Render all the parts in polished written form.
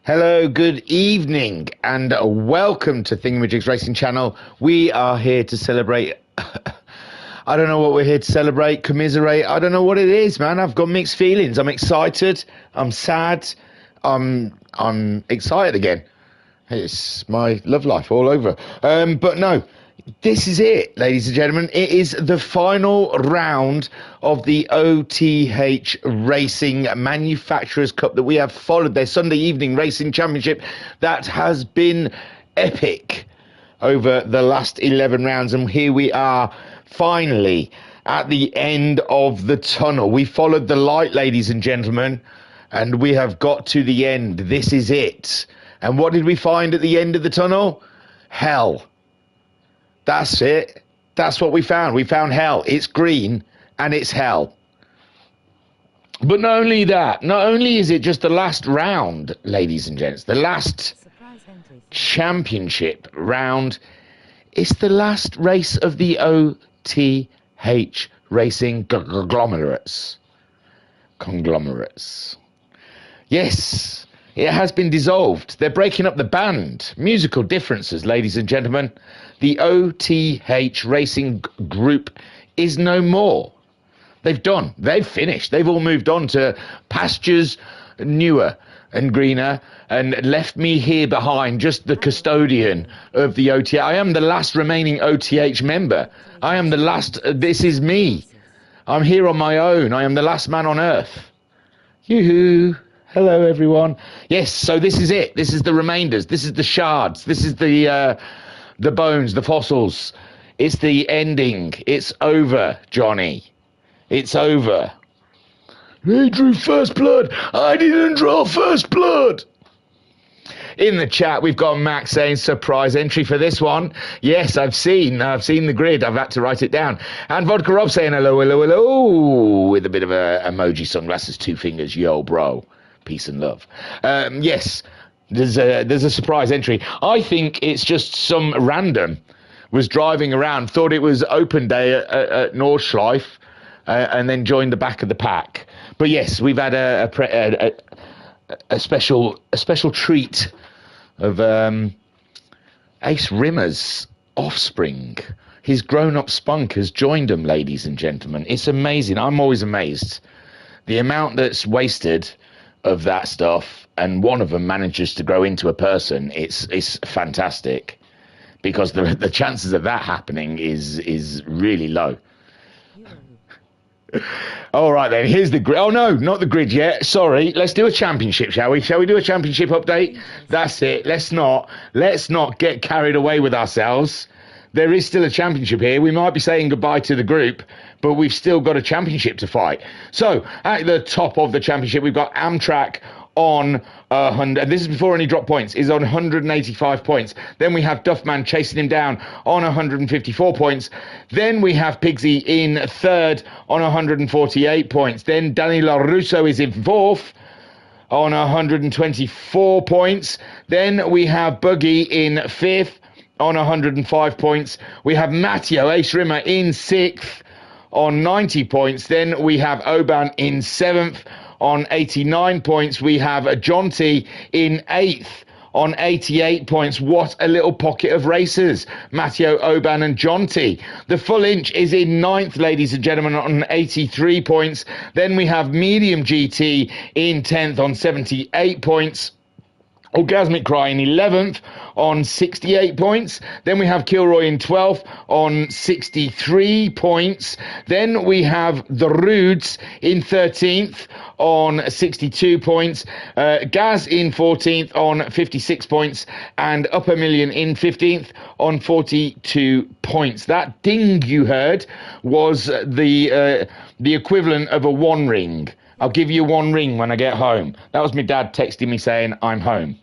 Hello, good evening, and welcome to Thingamajigs Racing Channel. We are here to celebrate. I don't know what we're here to celebrate, commiserate. I don't know what it is, man. I've got mixed feelings. I'm excited. I'm sad. I'm excited again. It's my love life all over. But no, this is it, ladies and gentlemen. It is the final round of the O.T.H Racing Manufacturers Cup that we have followed, their Sunday evening racing championship that has been epic over the last 11 rounds. And here we are finally at the end of the tunnel. We followed the light, ladies and gentlemen, and we have got to the end. This is it. And what did we find at the end of the tunnel? Hell. That's it. That's what we found. We found hell. It's green and it's hell. But not only that, not only is it just the last round, ladies and gents, the last championship round, it's the last race of the O.T.H Racing conglomerates. Yes, it has been dissolved. They're breaking up the band. Musical differences, ladies and gentlemen. The O.T.H Racing Group is no more. They've done. They've finished. They've all moved on to pastures newer and greener and left me here behind, just the custodian of the O.T.H. I am the last remaining O.T.H member. I am the last. This is me. I'm here on my own. I am the last man on earth. Yoo-hoo. Hello, everyone. Yes, so this is it. This is the remainders. This is the shards. This is the bones, the fossils. It's the ending. It's over, Johnny. It's over. He drew first blood. I didn't draw first blood. In the chat, we've got Max saying surprise entry for this one. Yes, I've seen the grid. I've had to write it down. And Vodka Rob saying hello, hello, hello, with a bit of a emoji sunglasses, 2 fingers, yo, bro. Peace and love. Yes, there's a surprise entry. I think it's just some random was driving around, thought it was open day at Nordschleife, and then joined the back of the pack. But yes, we've had a special treat of Ace Rimmer's offspring. His grown-up spunk has joined him, ladies and gentlemen. It's amazing. I'm always amazed. The amount that's wasted of that stuff, and one of them manages to grow into a person. It's fantastic, because the chances of that happening is really low. All right then, here's the grid. Oh no, not the grid yet. Sorry. Let's do a championship, shall we? Shall we do a championship update? That's it. Let's not get carried away with ourselves. There is still a championship here. We might be saying goodbye to the group, but we've still got a championship to fight. So at the top of the championship, we've got Amtrak on 100, and this is before any drop points, is on 185 points. Then we have Duffman chasing him down on 154 points. Then we have Pigsy in third on 148 points. Then Danny LaRusso is in fourth on 124 points. Then we have Buggy in fifth on 105 points. We have Matteo Ace Rimmer in sixth on 90 points. Then we have Oban in seventh on 89 points. We have John T in eighth on 88 points. What a little pocket of racers, Matteo, Oban and John T. The Full Inch is in ninth, ladies and gentlemen, on 83 points. Then we have Medium GT in 10th on 78 points. Orgasmic Cry in 11th on 68 points. Then we have Kilroy in 12th on 63 points. Then we have The Rudes in 13th on 62 points. Gaz in 14th on 56 points. And Upper Million in 15th on 42 points. That ding you heard was the equivalent of a 1 ring. I'll give you 1 ring when I get home. That was my dad texting me saying I'm home,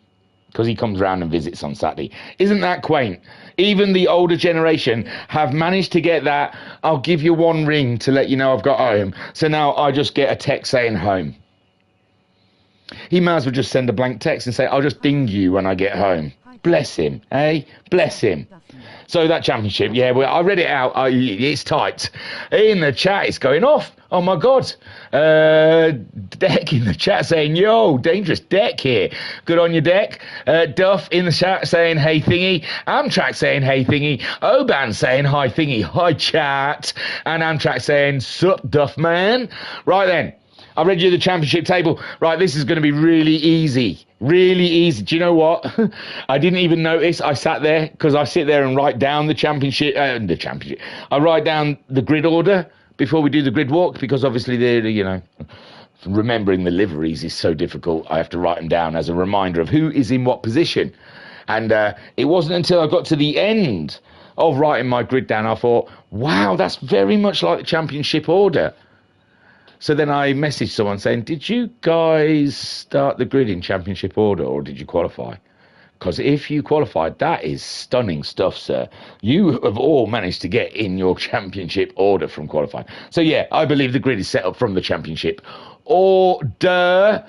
because he comes round and visits on Saturday. Isn't that quaint? Even the older generation have managed to get that, I'll give you 1 ring to let you know I've got home. So now I just get a text saying home. He might as well just send a blank text and say, I'll just ding you when I get home. Bless him, eh? Bless him. So that championship, yeah, well, I read it out. It's tight. In the chat, it's going off. Oh my God. Deck in the chat saying, yo, dangerous Deck here. Good on your Deck. Duff in the chat saying, hey thingy. Amtrak saying, hey thingy. Oban saying, hi thingy. Hi chat. And Amtrak saying, sup Duff man. Right then. I've read you the championship table. Right, this is going to be really easy. Really easy. Do you know what? I didn't even notice. I sat there because I sit there and write down the championship. I write down the grid order before we do the grid walk, because obviously they're, you know, remembering the liveries is so difficult. I have to write them down as a reminder of who is in what position. And it wasn't until I got to the end of writing my grid down I thought, wow, that's very much like the championship order. So then I messaged someone saying, did you guys start the grid in championship order or did you qualify? Because if you qualified, that is stunning stuff, sir. You have all managed to get in your championship order from qualifying. So, yeah, I believe the grid is set up from the championship order.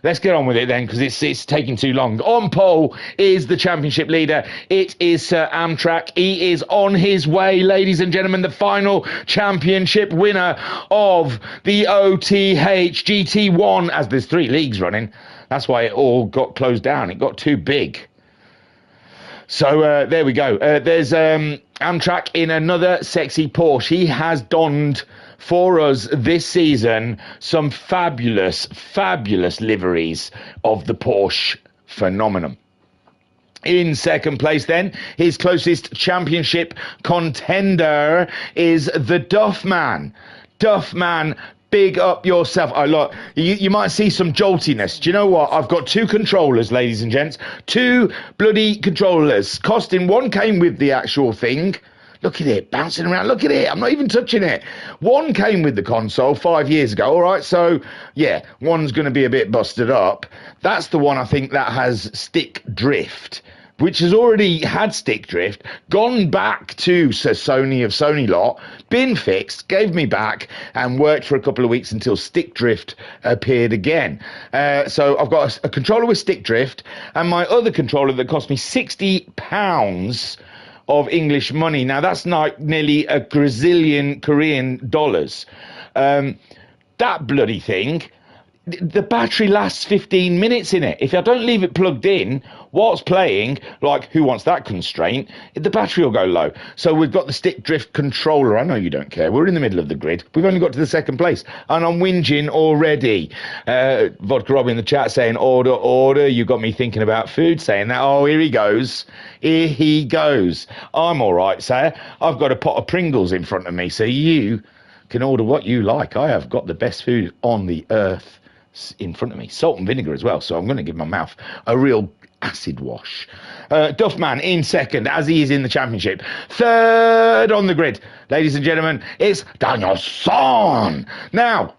Let's get on with it then, because it's taking too long. On pole is the championship leader. It is Sir Amtrak. He is on his way, ladies and gentlemen, the final championship winner of the O.T.H GT1, as there's 3 leagues running. That's why it all got closed down. It got too big. So there we go. There's Amtrak in another sexy Porsche. He has donned for us this season some fabulous, fabulous liveries of the Porsche phenomenon. In second place then, his closest championship contender is the Duffman. Duffman, big up yourself. Oh, look, you might see some joltiness. Do you know what? I've got 2 controllers, ladies and gents. 2 bloody controllers. Costing 1 came with the actual thing. Look at it, bouncing around. Look at it. I'm not even touching it. 1 came with the console 5 years ago. All right, so, yeah, 1's going to be a bit busted up. That's the one, I think, that has stick drift, which has already had stick drift, gone back to Sir Sony of Sony lot, been fixed, gave me back, and worked for a couple of weeks until stick drift appeared again. So I've got a controller with stick drift, and my other controller that cost me £60 of English money. Now, that's like nearly a gazillion Korean dollars. That bloody thing, the battery lasts 15 minutes in it. If I don't leave it plugged in whilst playing, like Who Wants That Constraint, the battery will go low. So we've got the stick drift controller. I know you don't care. We're in the middle of the grid. We've only got to the second place. And I'm whinging already. Vodka Robbie in the chat saying, order, order. You got me thinking about food, saying that. Oh, here he goes. Here he goes. I'm all right, sir. I've got a pot of Pringles in front of me, so you can order what you like. I have got the best food on the earth in front of me. Salt and vinegar as well, so I'm going to give my mouth a real acid wash. Duffman in second, as he is in the championship. Third on the grid, ladies and gentlemen, it's Danielson. Now,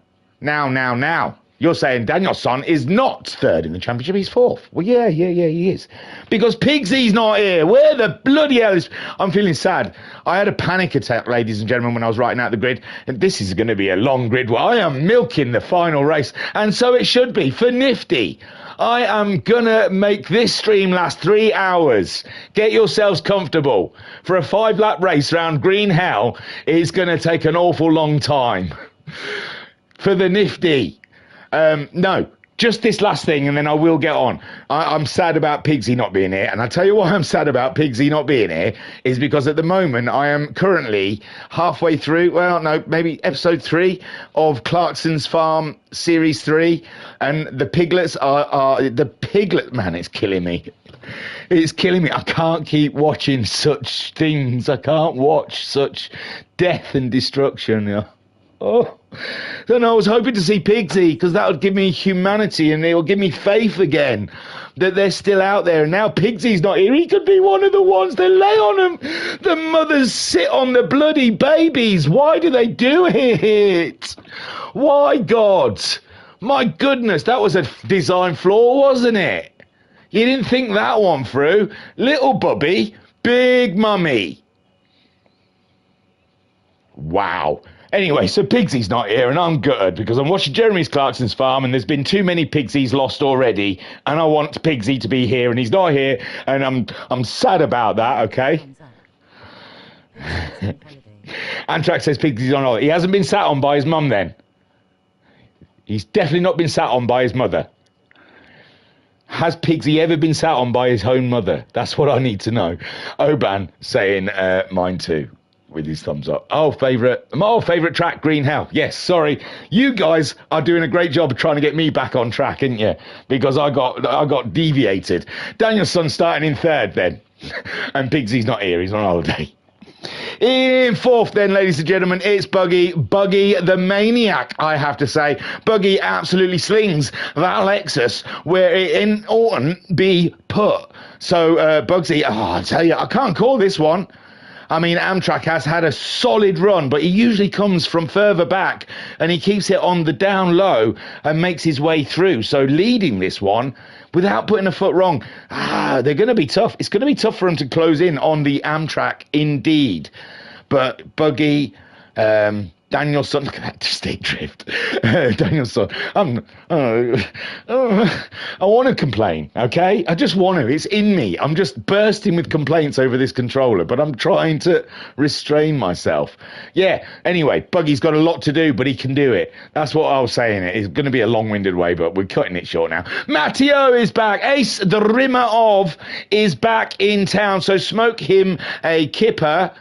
you're saying Danielson is not third in the championship, he's 4th. Well, yeah, he is. Because Pigsy's not here. Where the bloody hell is... I'm feeling sad. I had a panic attack, ladies and gentlemen, when I was writing out the grid. And this is going to be a long grid. Well, I am milking the final race. And so it should be for Nifty. I am going to make this stream last 3 hours. Get yourselves comfortable. For a 5-lap race round Green Hell, it's going to take an awful long time. For the Nifty. No, just this last thing, and then I will get on. I'm sad about Pigsy not being here, and I'll tell you why I'm sad about Pigsy not being here, is because at the moment I am currently halfway through, well, no, maybe episode 3 of Clarkson's Farm Series 3, and the piglets the piglet, man, it's killing me. It's killing me. I can't keep watching such things. I can't watch such death and destruction, yeah. Oh, then I was hoping to see Pigsy, because that would give me humanity and it will give me faith again that they're still out there. And now Pigsy's not here. He could be one of the ones that lay on them. The mothers sit on the bloody babies. Why do they do it? Why, God? My goodness, that was a design flaw, wasn't it? You didn't think that one through. Little Bubby, big mummy. Wow. Anyway, so Pigsy's not here, and I'm gutted because I'm watching Jeremy's Clarkson's Farm, and there's been too many Pigsies lost already, and I want Pigsy to be here, and he's not here, and I'm sad about that. Okay. Amtrak says Pigsy's on holiday. He hasn't been sat on by his mum then. He's definitely not been sat on by his mother. Has Pigsy ever been sat on by his own mother? That's what I need to know. Oban saying mine too, with his thumbs up. My favourite track, Green Hell. Yes, sorry. You guys are doing a great job of trying to get me back on track, ain't you? Because I got deviated. Danielsson starting in third then. And Pigsy's not here, he's on holiday. In fourth then, ladies and gentlemen, it's Buggy the Maniac, I have to say. Buggy absolutely slings that Lexus where it oughtn't be put. So Bugsy, I tell you, I can't call this one. I mean, Amtrak has had a solid run, but he usually comes from further back and he keeps it on the down low and makes his way through. So leading this one without putting a foot wrong, they're going to be tough. It's going to be tough for him to close in on the Amtrak indeed. But Buggy, Danielsson, look at that stick drift. Danielsson, I want to complain, okay? I just want to. It's in me. I'm just bursting with complaints over this controller, but I'm trying to restrain myself. Yeah, anyway, Buggy's got a lot to do, but he can do it. That's what I was saying. It's going to be a long-winded way, but we're cutting it short now. Matteo is back. Ace, the rimmer of, is back in town, so smoke him a kipper,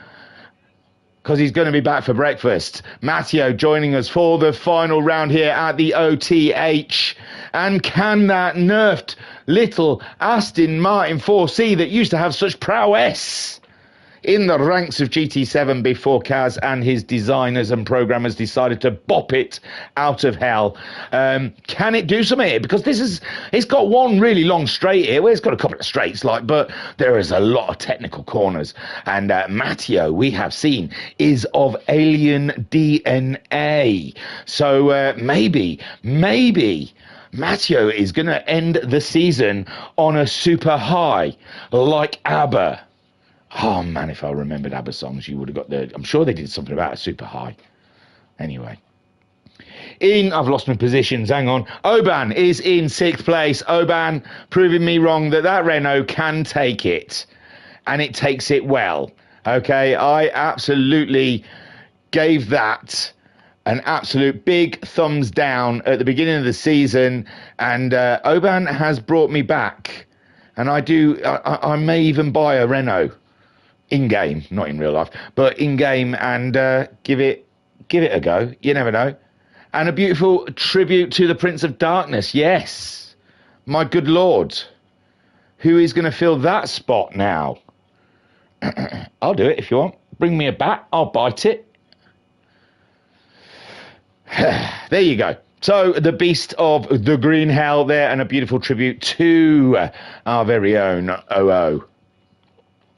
because he's going to be back for breakfast. Matteo joining us for the final round here at the O.T.H. And can that nerfed little Aston Martin 4C that used to have such prowess in the ranks of GT7 before Kaz and his designers and programmers decided to bop it out of hell. Can it do something here? Because it's got one really long straight here. Well, it's got a couple of straights, but there is a lot of technical corners. And Matteo, we have seen, is of alien DNA. So maybe Matteo is going to end the season on a super high, like ABBA. Oh, man, if I remembered ABBA songs, you would have got the... I'm sure they did something about a super high. Anyway. I've lost my positions, hang on. Oban is in 6th place. Oban proving me wrong that Renault can take it. And it takes it well. Okay, I absolutely gave that an absolute big thumbs down at the beginning of the season. And Oban has brought me back. And I may even buy a Renault. In-game, not in real life, but in-game, and give it a go. You never know. And a beautiful tribute to the Prince of Darkness. Yes, my good Lord. Who is going to fill that spot now? I'll do it if you want. Bring me a bat. I'll bite it. There you go. So the beast of the Green Hell there, and a beautiful tribute to our very own OO.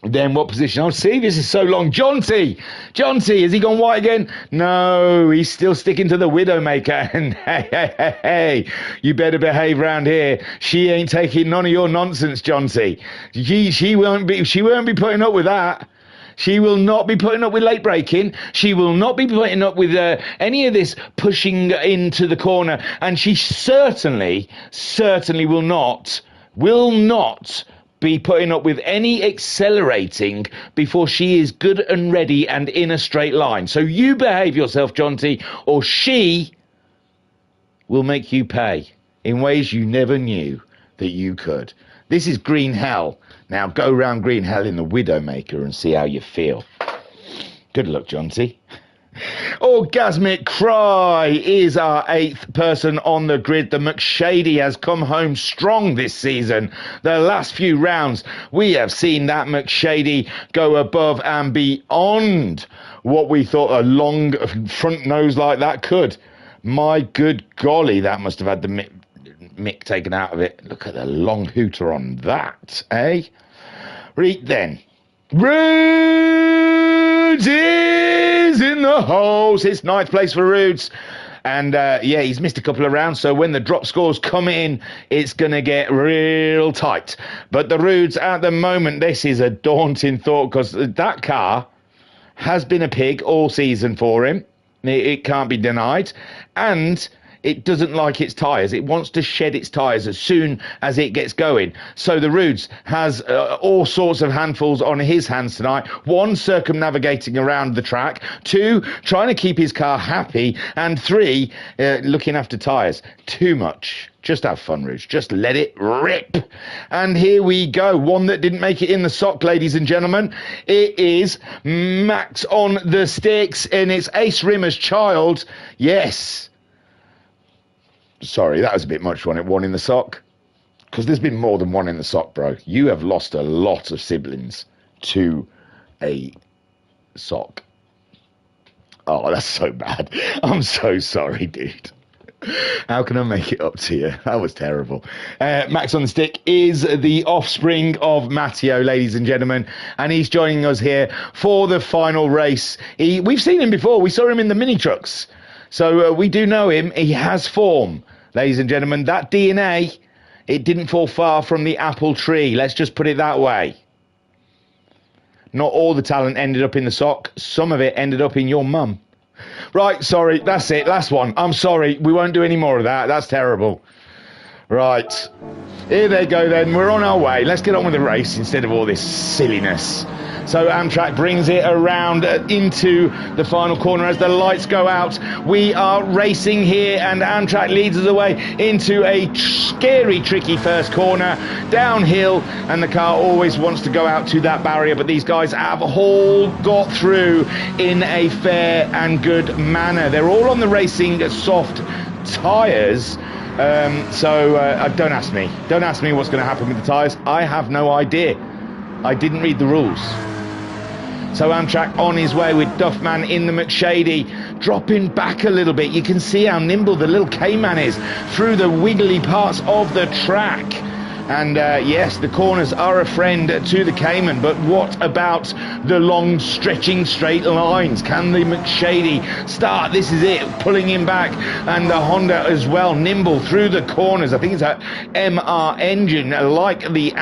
Then what position? Oh, see, this is so long. John T, has he gone white again? No, he's still sticking to the Widowmaker. And hey, you better behave round here. She ain't taking none of your nonsense, John T. She won't be putting up with that. She will not be putting up with late braking. She will not be putting up with any of this pushing into the corner. And she certainly will not be putting up with any accelerating before she is good and ready and in a straight line. So you behave yourself, John T, or she will make you pay in ways you never knew that you could. This is Green Hell. Now go round Green Hell in the Widowmaker and see how you feel. Good luck, John T. Orgasmic Cry is our 8th person on the grid. The McShady has come home strong this season. The last few rounds, we have seen that McShady go above and beyond what we thought a long front nose like that could. My good golly, that must have had the mick taken out of it. Look at the long hooter on that, eh? Right then. Roods is in the house. It's 9th place for Roods. And, he's missed a couple of rounds, so when the drop scores come in, it's going to get real tight. But the Roods, at the moment, this is a daunting thought, because that car has been a pig all season for him. It can't be denied. And it doesn't like its tyres. It wants to shed its tyres as soon as it gets going. So the Rudes has all sorts of handfuls on his hands tonight. 1, circumnavigating around the track. 2, trying to keep his car happy. And 3, looking after tyres. Too much. Just have fun, Rudes. Just let it rip. And here we go. One that didn't make it in the sock, ladies and gentlemen. It is Max on the sticks, and it's Ace Rimmer's child. Yes. Sorry, that was a bit much, wasn't it? 1 in the sock. Because there's been more than 1 in the sock, bro. You have lost a lot of siblings to a sock. Oh, that's so bad. I'm so sorry, dude. How can I make it up to you? That was terrible. Max on the stick is the offspring of Matteo, ladies and gentlemen, and he's joining us here for the final race. We've seen him before. We saw him in the mini trucks. So we do know him. He has form, ladies and gentlemen. That DNA, it didn't fall far from the apple tree. Let's just put it that way. Not all the talent ended up in the sock. Some of it ended up in your mum. Right, sorry, that's it. Last one. I'm sorry. We won't do any more of that. That's terrible. Right. Here they go then. We're on our way. Let's get on with the race instead of all this silliness. So Amtrak brings it around into the final corner as the lights go out. We are racing here, and Amtrak leads us away into a scary, tricky first corner, downhill, and the car always wants to go out to that barrier, but these guys have all got through in a fair and good manner. They're all on the racing soft tyres. Don't ask me. Don't ask me what's going to happen with the tyres. I have no idea. I didn't read the rules. So Amtrak on his way with Duffman in the McShady, dropping back a little bit. You can see how nimble the little Cayman is through the wiggly parts of the track. And yes, the corners are a friend to the Cayman, but what about the long stretching straight lines? Can the McShady start? This is it, pulling him back, and the Honda as well, nimble through the corners. I think it's a MR engine, like the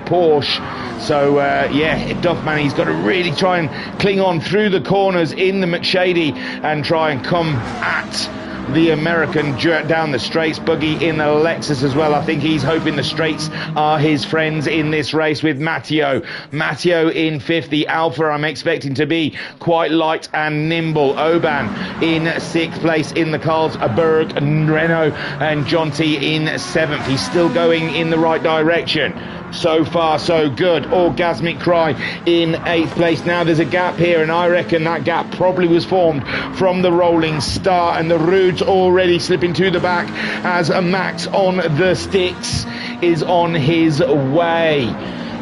Porsche. So yeah, Duffman, he's got to really try and cling on through the corners in the McShady and try and come at the American down the straights. Buggy in the Lexus as well. I think he's hoping the straights are his friends in this race with Matteo. Matteo in 5th. The Alpha I'm expecting to be quite light and nimble. Oban in 6th place in the Carlsberg Renault, and Jonty in 7th. He's still going in the right direction. So far, so good. Orgasmic Cry in 8th place. Now there's a gap here, and I reckon that gap probably was formed from the rolling start, and the Rude's already slipping to the back as a Max on the sticks is on his way.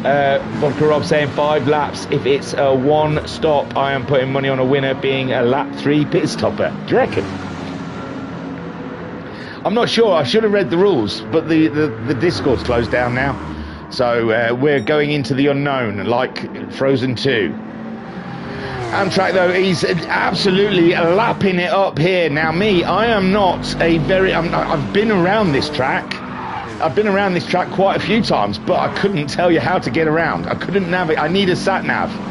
Vodka Rob saying 5 laps. If it's a 1 stop, I am putting money on a winner being a lap 3 pit stopper. Do you reckon? I'm not sure. I should have read the rules, but the Discord's closed down now. So we're going into the unknown, like Frozen 2. Amtrak, though, he's absolutely lapping it up here. Now, I am not I've been around this track. I've been around this track quite a few times, but I couldn't tell you how to get around. I couldn't navigate. I need a sat-nav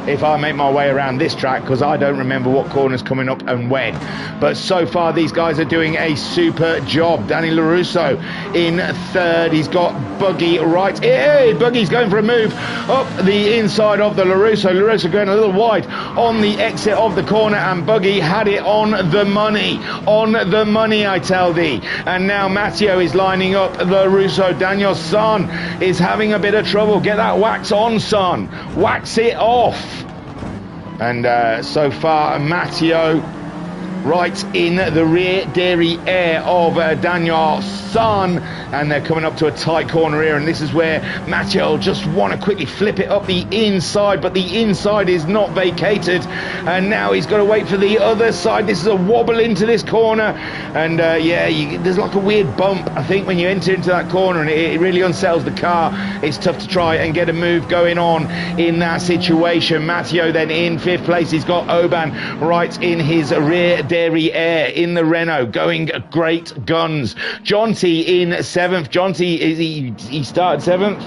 if I make my way around this track, because I don't remember what corner's coming up and when. But so far, these guys are doing a super job. Danny LaRusso in 3rd. He's got Buggy right. Hey, Buggy's going for a move up the inside of the LaRusso. LaRusso going a little wide on the exit of the corner, and Buggy had it on the money. On the money, I tell thee. And now Matteo is lining up LaRusso. Daniel's son is having a bit of trouble. Get that wax on, son. Wax it off. And so far, Matteo right in the rear derriere of Daniel's son, and they're coming up to a tight corner here, and this is where Matteo just want to quickly flip it up the inside, but the inside is not vacated, and now he's got to wait for the other side. This is a wobble into this corner, and there's like a weird bump, I think, when you enter into that corner, and it really unsettles the car. It's tough to try and get a move going on in that situation. Matteo then in 5th place. He's got Oban right in his rear derriere in the Renault, going great guns. Jonty in 7th. Jonty, he started 7th?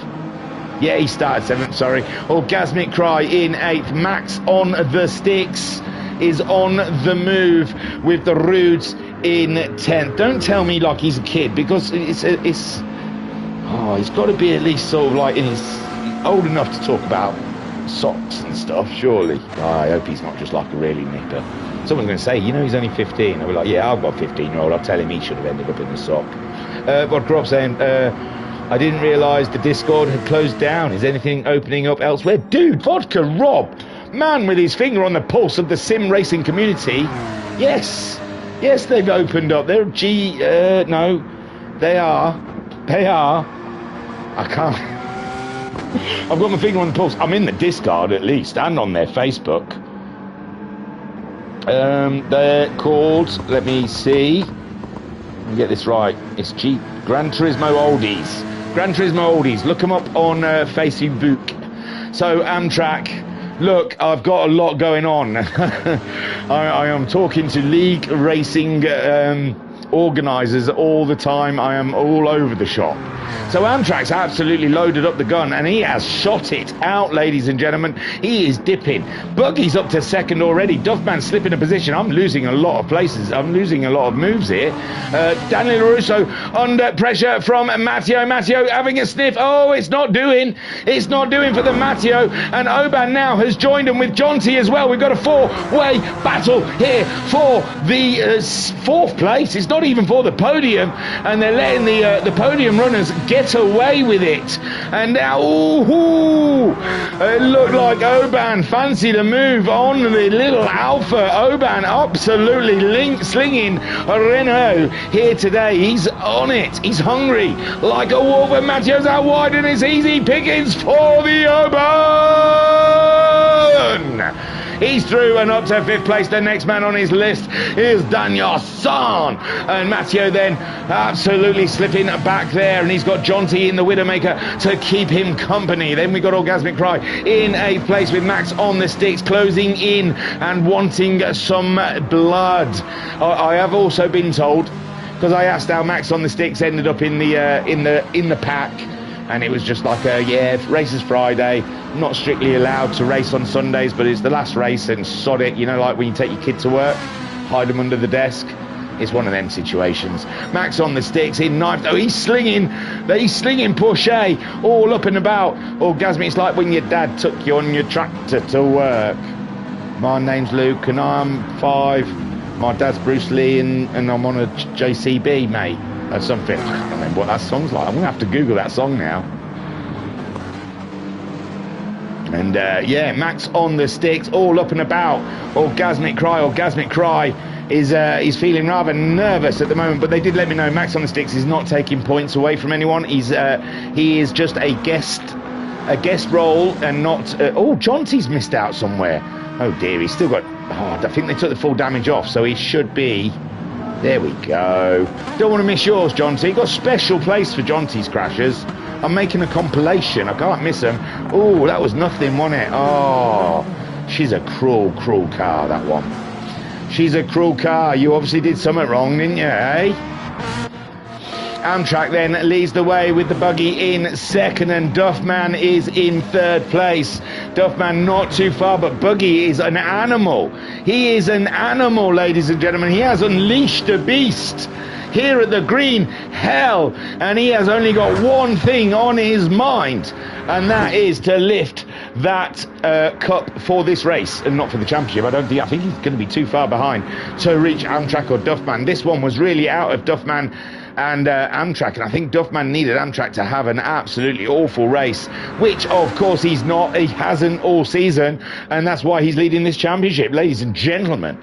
Yeah, he started 7th, sorry. Orgasmic Cry in 8th. Max on the sticks is on the move with the Rudes in 10th. Don't tell me like he's a kid, because it's oh, he's got to be at least sort of like in his old enough to talk about socks and stuff, surely. Oh, I hope he's not just like a really nipper. Someone's going to say, you know, he's only 15. I'll be like, yeah, I've got a 15-year-old. I'll tell him he should have ended up in the sock. Vodka Rob saying, I didn't realise the Discord had closed down. Is anything opening up elsewhere? Dude, Vodka Rob, man with his finger on the pulse of the sim racing community. Yes, they've opened up. They're no, they are. I can't. I've got my finger on the pulse. I'm in the Discord at least, and on their Facebook. They're called, let me see, let me get this right, it's Gran Turismo Oldies. Gran Turismo Oldies, look them up on Facebook. So Amtrak, look, I've got a lot going on. I am talking to league racing organisers all the time. I am all over the shop. So Amtrak's absolutely loaded up the gun, and he has shot it out, ladies and gentlemen. He is dipping. Buggy's up to second already. Duffman's slipping a position. I'm losing a lot of places. I'm losing a lot of moves here. Daniel Russo under pressure from Matteo. Matteo having a sniff. Oh, it's not doing. It's not doing for the Matteo. And Oban now has joined him with Jonty as well. We've got a four-way battle here for the fourth place. It's not even for the podium, and they're letting the podium runners get away with it. And now, it looked like Oban fancied a move on the little Alpha. Oban absolutely slinging Renault here today. He's on it. He's hungry like a wolf, and Matthews out wide, and it's easy pickings for the Oban. He's through and up to 5th place. The next man on his list is Daniel San. And Matteo then absolutely slipping back there. And he's got Jonty in the Widowmaker to keep him company. Then we got Orgasmic Cry in 8th place with Max on the sticks, closing in and wanting some blood. I have also been told, because I asked how Max on the sticks ended up in the pack, and it was just like race is Friday, not strictly allowed to race on Sundays, but it's the last race and sod it, you know, like when you take your kid to work, hide them under the desk. It's one of them situations. Max on the sticks in 9th. Oh, he's slinging Porsche all up and about. Orgasmic, it's like when your dad took you on your tractor to work. My name's Luke and I'm 5. My dad's Bruce Lee and I'm on a JCB, mate. Or something. I can't remember what that song's like. I'm going to have to Google that song now. And Max on the sticks, all up and about. Orgasmic Cry is feeling rather nervous at the moment, but they did let me know Max on the sticks is not taking points away from anyone. He is just a guest role and not. Jonty's missed out somewhere. Oh dear, he's still got. I think they took the full damage off, so he should be. There we go. Don't want to miss yours, Jonty. Got a special place for Jonty's crashes. I'm making a compilation. I can't miss them. Oh, that was nothing, wasn't it? Oh, she's a cruel, cruel car, that one. She's a cruel car. You obviously did something wrong, didn't you, eh? Amtrak then leads the way with the buggy in 2nd, and Duffman is in 3rd place. Duffman not too far, but Buggy is an animal. He is an animal, ladies and gentlemen. He has unleashed a beast here at the green hell, and he has only got one thing on his mind, and that is to lift that cup for this race and not for the championship. I think he's going to be too far behind to reach Amtrak or Duffman. This one was really out of Duffman and Amtrak, and I think Duffman needed Amtrak to have an absolutely awful race, which of course he hasn't all season, and that's why he's leading this championship, ladies and gentlemen.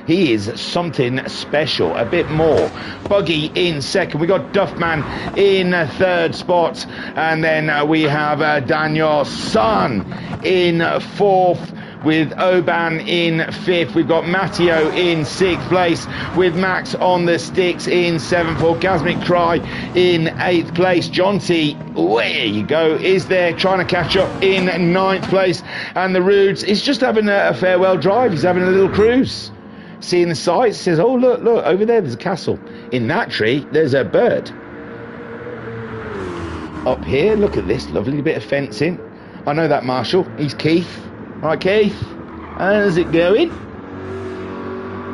He is something special, a bit more. Buggy in 2nd. We got Duffman in 3rd spot. And then we have Daniel San in 4th. With Oban in 5th. We've got Matteo in 6th place. With Max on the sticks in 7th. Orgasmic Cry in 8th place. Jonty, there you go, is there trying to catch up in 9th place. And the Rudes is just having a farewell drive. He's having a little cruise. Seeing the sights, says, oh, look, over there, there's a castle. In that tree, there's a bird. Up here, look at this lovely bit of fencing. I know that Marshall. He's Keith. All right, Keith. How's it going?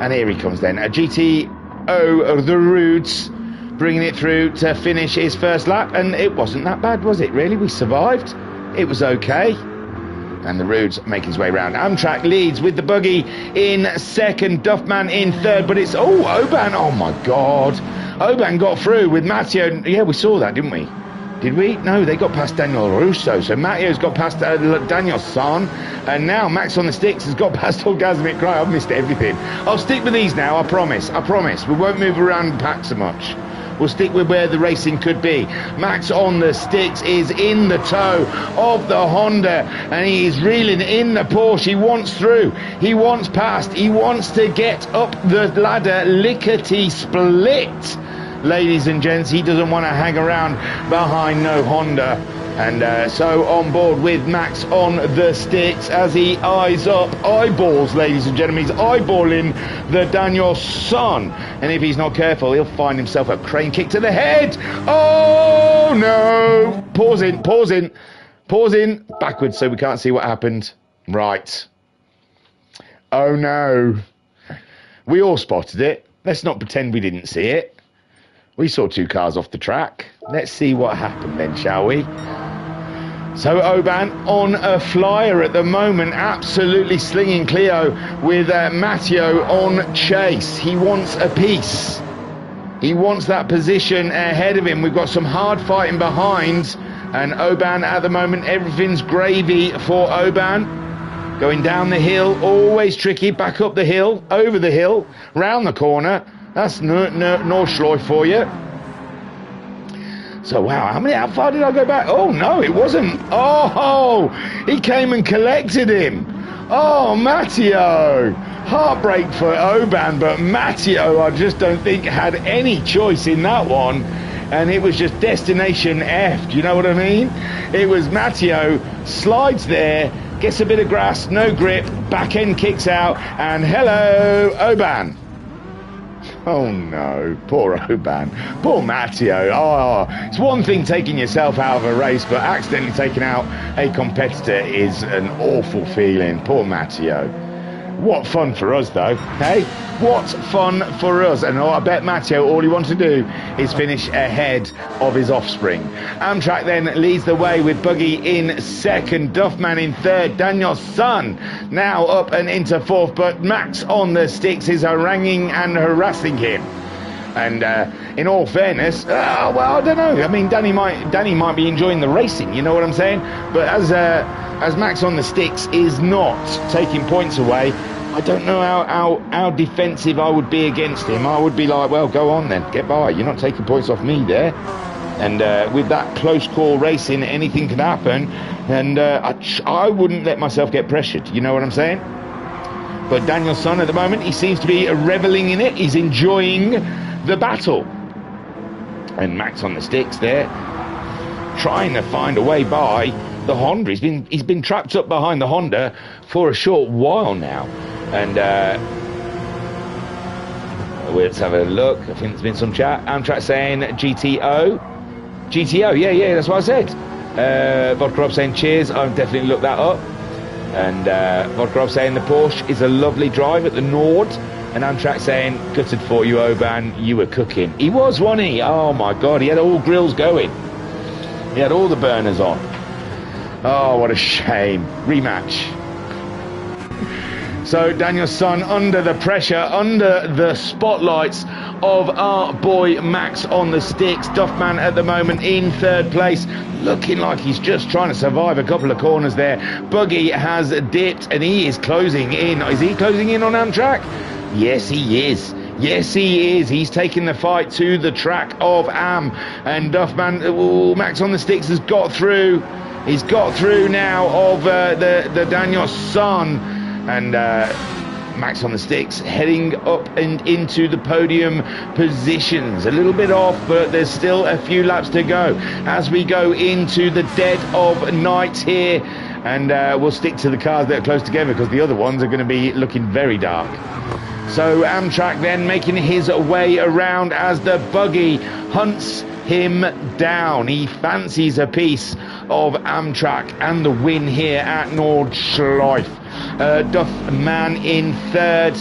And here he comes then. A GT the Roods, bringing it through to finish his first lap, and it wasn't that bad, was it, really? We survived. It was okay. And the Roods making his way around. Amtrak leads with the buggy in second, Duffman in third, but it's, Oban, oh my God. Oban got through with Matteo. Yeah, we saw that, didn't we? Did we? No, they got past Daniel Russo. So Matteo's got past Daniel San. And now Max on the Sticks has got past Orgasmic Cry. I've missed everything. I'll stick with these now, I promise. I promise. We won't move around the pack so much. We'll stick with where the racing could be. Max on the Sticks is in the toe of the Honda, and he is reeling in the Porsche. He wants through. He wants past. He wants to get up the ladder lickety-split. Ladies and gents, he doesn't want to hang around behind no Honda. And so on board with Max on the Sticks as he eyes up, eyeballs, ladies and gentlemen, he's eyeballing the Daniel Son. And if he's not careful, he'll find himself a crane kick to the head. Oh, no. Pause in, backwards so we can't see what happened. Right. Oh, no. We all spotted it. Let's not pretend we didn't see it. We saw two cars off the track. Let's see what happened then, shall we? So Oban on a flyer at the moment, absolutely slinging Clio with Matteo on chase. He wants a piece. He wants that position ahead of him. We've got some hard fighting behind. And Oban at the moment, everything's gravy for Oban. Going down the hill, always tricky. Back up the hill, over the hill, round the corner. That's Nordschleife for you. So, wow, how far did I go back? Oh, no, it wasn't. Oh, he came and collected him. Oh, Matteo. Heartbreak for Oban, but Matteo, I just don't think, had any choice in that one. And it was just destination F. Do you know what I mean? It was Matteo, slides there, gets a bit of grass, no grip, back end kicks out, and hello, Oban. Oh no, poor Oban, poor Matteo. Oh, it's one thing taking yourself out of a race, but accidentally taking out a competitor is an awful feeling. Poor Matteo. What fun for us though, hey? What fun for us. And I bet Matteo, all he wants to do is finish ahead of his offspring. Amtrak then leads the way with Buggy in second, Duffman in third, Daniel Son now up and into fourth, but Max on the Sticks is haranguing and harassing him. And in all fairness, well, I don't know. I mean, Danny might be enjoying the racing, you know what I'm saying? But as Max on the Sticks is not taking points away, I don't know how defensive I would be against him. I would be like, well, go on then, get by. You're not taking points off me there. And with that close call racing, anything can happen. And I wouldn't let myself get pressured, you know what I'm saying? But Daniel Son at the moment, he seems to be reveling in it. He's enjoying the battle. And Max on the Sticks there, trying to find a way by the Honda. He's been trapped up behind the Honda for a short while now. And let's have a look. I think there's been some chat. Amtrak saying GTO, yeah, that's what I said. Vodkarov saying cheers. I'll definitely look that up. And Vodkarov saying the Porsche is a lovely drive at the Nord. And Amtrak saying, gutted for you, Oban, you were cooking. He was, wasn't he? Oh my God, he had all grills going. He had all the burners on. Oh, what a shame. Rematch. So Daniel Son under the pressure, under the spotlights of our boy Max on the Sticks. Duffman at the moment in third place, looking like he's just trying to survive a couple of corners there. Buggy has dipped and he is closing in. Is he closing in on Amtrak? Yes, he is. Yes, he is. He's taking the fight to the track of Am. And Duffman, Max on the Sticks has got through. He's got through now of the Daniel Son. And Max on the Sticks heading up and into the podium positions. A little bit off, but there's still a few laps to go as we go into the dead of night here. And we'll stick to the cars that are close together because the other ones are going to be looking very dark. So Amtrak then making his way around as the Buggy hunts him down. He fancies a piece of Amtrak and the win here at Nordschleife. Duffman in third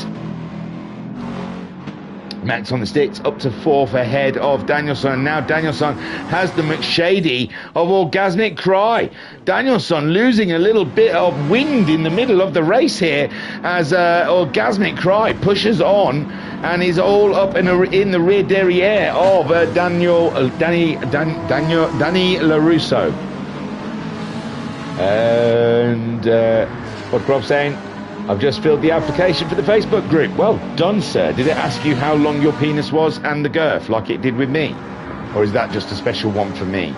Max on the sticks up to 4th ahead of Danielson. Now Danielson has the McShady of Orgasmic Cry. Danielson losing a little bit of wind in the middle of the race here as Orgasmic Cry pushes on and is all up in the rear derriere of Danny LaRusso. And what Rob's saying, I've just filled the application for the Facebook group. Well done, sir. Did it ask you how long your penis was and the girth, like it did with me? Or is that just a special one for me?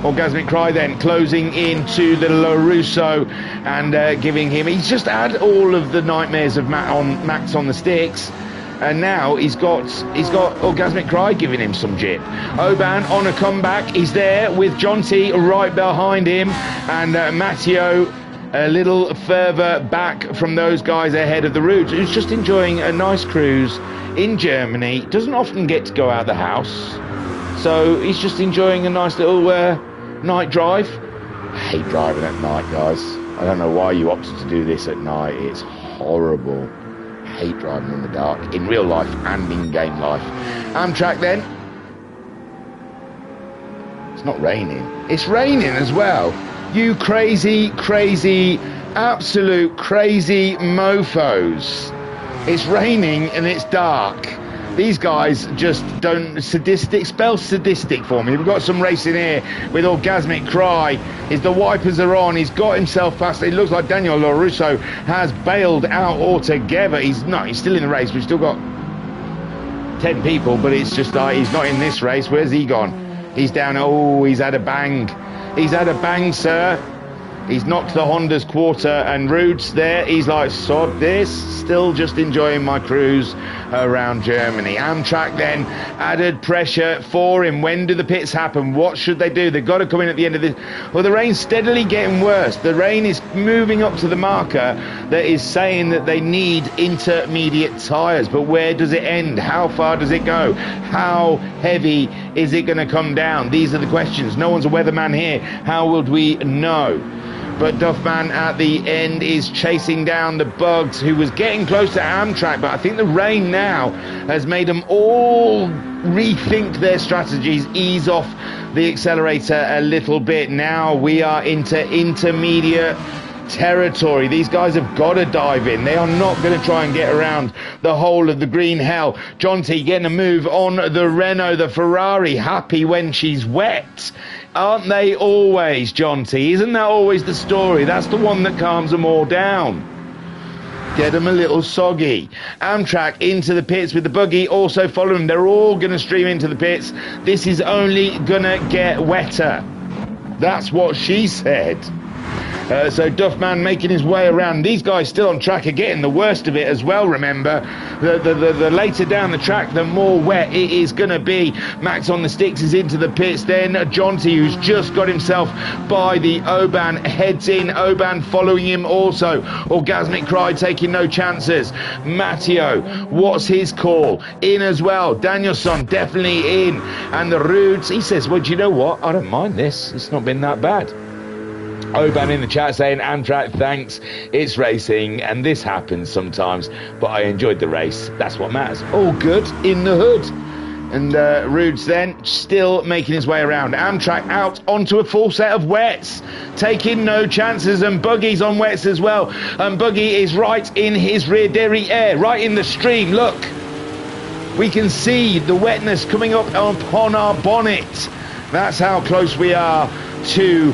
Orgasmic Cry then closing into the LaRusso and giving him... He's just had all of the nightmares of Max on the sticks. And now he's got Orgasmic Cry giving him some jip. Oban on a comeback. He's there with John T right behind him. And Matteo... a little further back from those guys ahead of the route, who's just enjoying a nice cruise in Germany. Doesn't often get to go out of the house, so he's just enjoying a nice little night drive. I hate driving at night, guys. I don't know why you opted to do this at night. It's horrible. I hate driving in the dark, in real life and in game life. Amtrak then. It's not raining. It's raining as well. You crazy, absolute crazy mofos. It's raining and it's dark. These guys just don't... Sadistic, spell sadistic for me. We've got some racing here with Orgasmic Cry. The wipers are on. He's got himself past. It looks like Daniel LaRusso has bailed out altogether. He's still in the race. We've still got 10 people, but it's just like he's not in this race. Where's he gone? He's down. Oh, he's had a bang. He's had a bang, sir. He's knocked the Honda's quarter, and Rude's there. He's like, sod this. Still just enjoying my cruise around Germany. Amtrak then added pressure for him. When do the pits happen? What should they do? They've got to come in at the end of this. Well, the rain's steadily getting worse. The rain is moving up to the marker that is saying that they need intermediate tyres. But where does it end? How far does it go? How heavy is it going to come down? These are the questions. No one's a weatherman here. How would we know? But Duffman at the end is chasing down the Bugs, who was getting close to Amtrak, but I think the rain now has made them all rethink their strategies, ease off the accelerator a little bit. Now we are into intermediate territory. These guys have got to dive in. They are not going to try and get around the whole of the green hell. John T getting a move on the Renault, the Ferrari, happy when she's wet. Aren't they always, John T? Isn't that always the story? That's the one that calms them all down. Get them a little soggy. Amtrak into the pits with the buggy also following. They're all going to stream into the pits. This is only going to get wetter. That's what she said. So Duffman making his way around. These guys still on track are getting the worst of it as well, remember. The later down the track, the more wet it is going to be. Max on the sticks is into the pits. Then Jonty, who's just got himself by the Oban, heads in. Oban following him also. Orgasmic Cry taking no chances. Matteo, what's his call? In as well. Danielson definitely in. And the Rudes, he says, well, do you know what? I don't mind this. It's not been that bad. Oban in the chat saying, Amtrak, thanks, it's racing, and this happens sometimes, but I enjoyed the race. That's what matters. All good in the hood. And Rudes then still making his way around. Amtrak out onto a full set of wets, taking no chances, and Buggy's on wets as well. And Buggy is right in his rear derriere, right in the stream. Look, we can see the wetness coming up upon our bonnet. That's how close we are to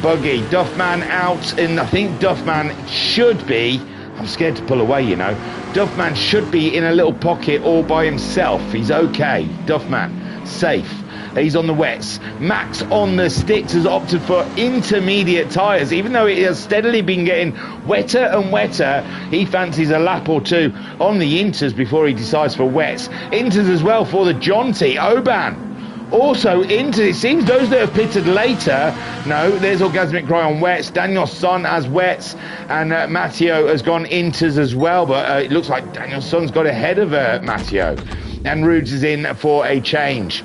Buggy. Duffman out, and I think Duffman should be, I'm scared to pull away, you know. Duffman should be in a little pocket all by himself. He's okay. Duffman, safe. He's on the wets. Max on the sticks has opted for intermediate tyres. Even though it has steadily been getting wetter and wetter, he fancies a lap or two on the inters before he decides for wets. Inters as well for the Jonty. Oban also into, it seems those that have pitted later. No, there's Orgasmic Cry on wets. Danielson has wets, and Matteo has gone inters as well, but it looks like Danielson's got ahead of Matteo, and Rudes is in for a change.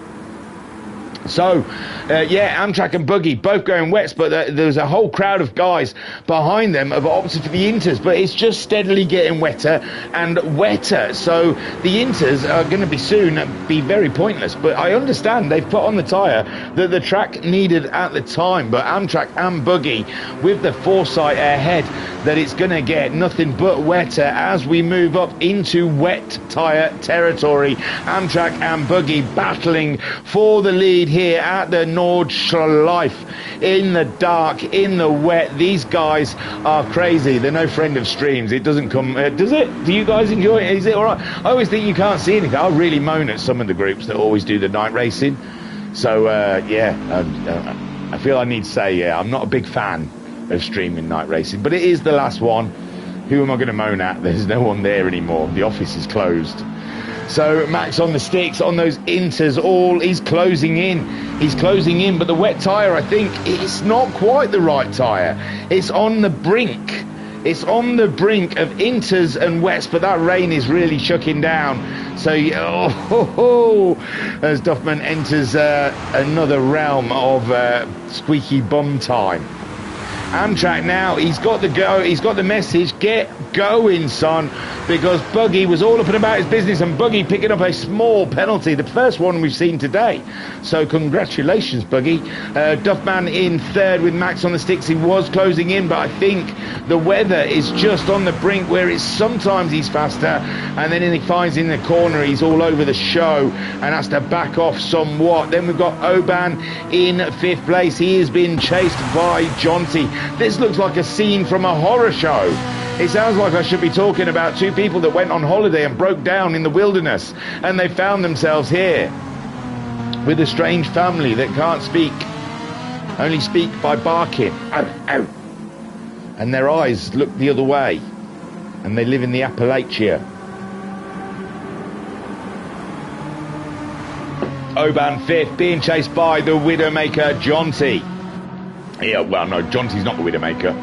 So, yeah, Amtrak and Buggy both going wets, but there's a whole crowd of guys behind them have opted for the Inters, but it's just steadily getting wetter and wetter. So the Inters are going to be soon be very pointless, but I understand they've put on the tyre that the track needed at the time, but Amtrak and Buggy with the foresight ahead that it's going to get nothing but wetter as we move up into wet tyre territory. Amtrak and Buggy battling for the lead here at the Nordschleife in the dark, in the wet. These guys are crazy. They're no friend of streams. It doesn't come, does it? Do you guys enjoy it? Is it all right? I always think you can't see anything. I really moan at some of the groups that always do the night racing. So, yeah, I feel I need to say, yeah, I'm not a big fan of streaming night racing, but it is the last one. Who am I going to moan at? There's no one there anymore. The office is closed. So Max on the sticks on those Inters, he's closing in, but the wet tyre, I think it's not quite the right tyre. It's on the brink of Inters and wets, but that rain is really chucking down. So as Duffman enters another realm of squeaky bum time. Amtrak now, he's got the message, get going, son, because Buggy was all up and about his business, and Buggy picking up a small penalty, the first one we've seen today. So congratulations, Buggy. Duffman in third with Max on the sticks. He was closing in, but I think the weather is just on the brink where it's sometimes he's faster, and then he finds in the corner he's all over the show and has to back off somewhat. Then we've got Oban in fifth place. He has been chased by Jonty. This looks like a scene from a horror show. It sounds like I should be talking about two people that went on holiday and broke down in the wilderness, and they found themselves here with a strange family that can't speak, only speak by barking. Ow, ow. And their eyes look the other way, and they live in the Appalachia. Oban fifth, being chased by the Widowmaker Jonty. Yeah, well, no, Jonty's not the Widowmaker.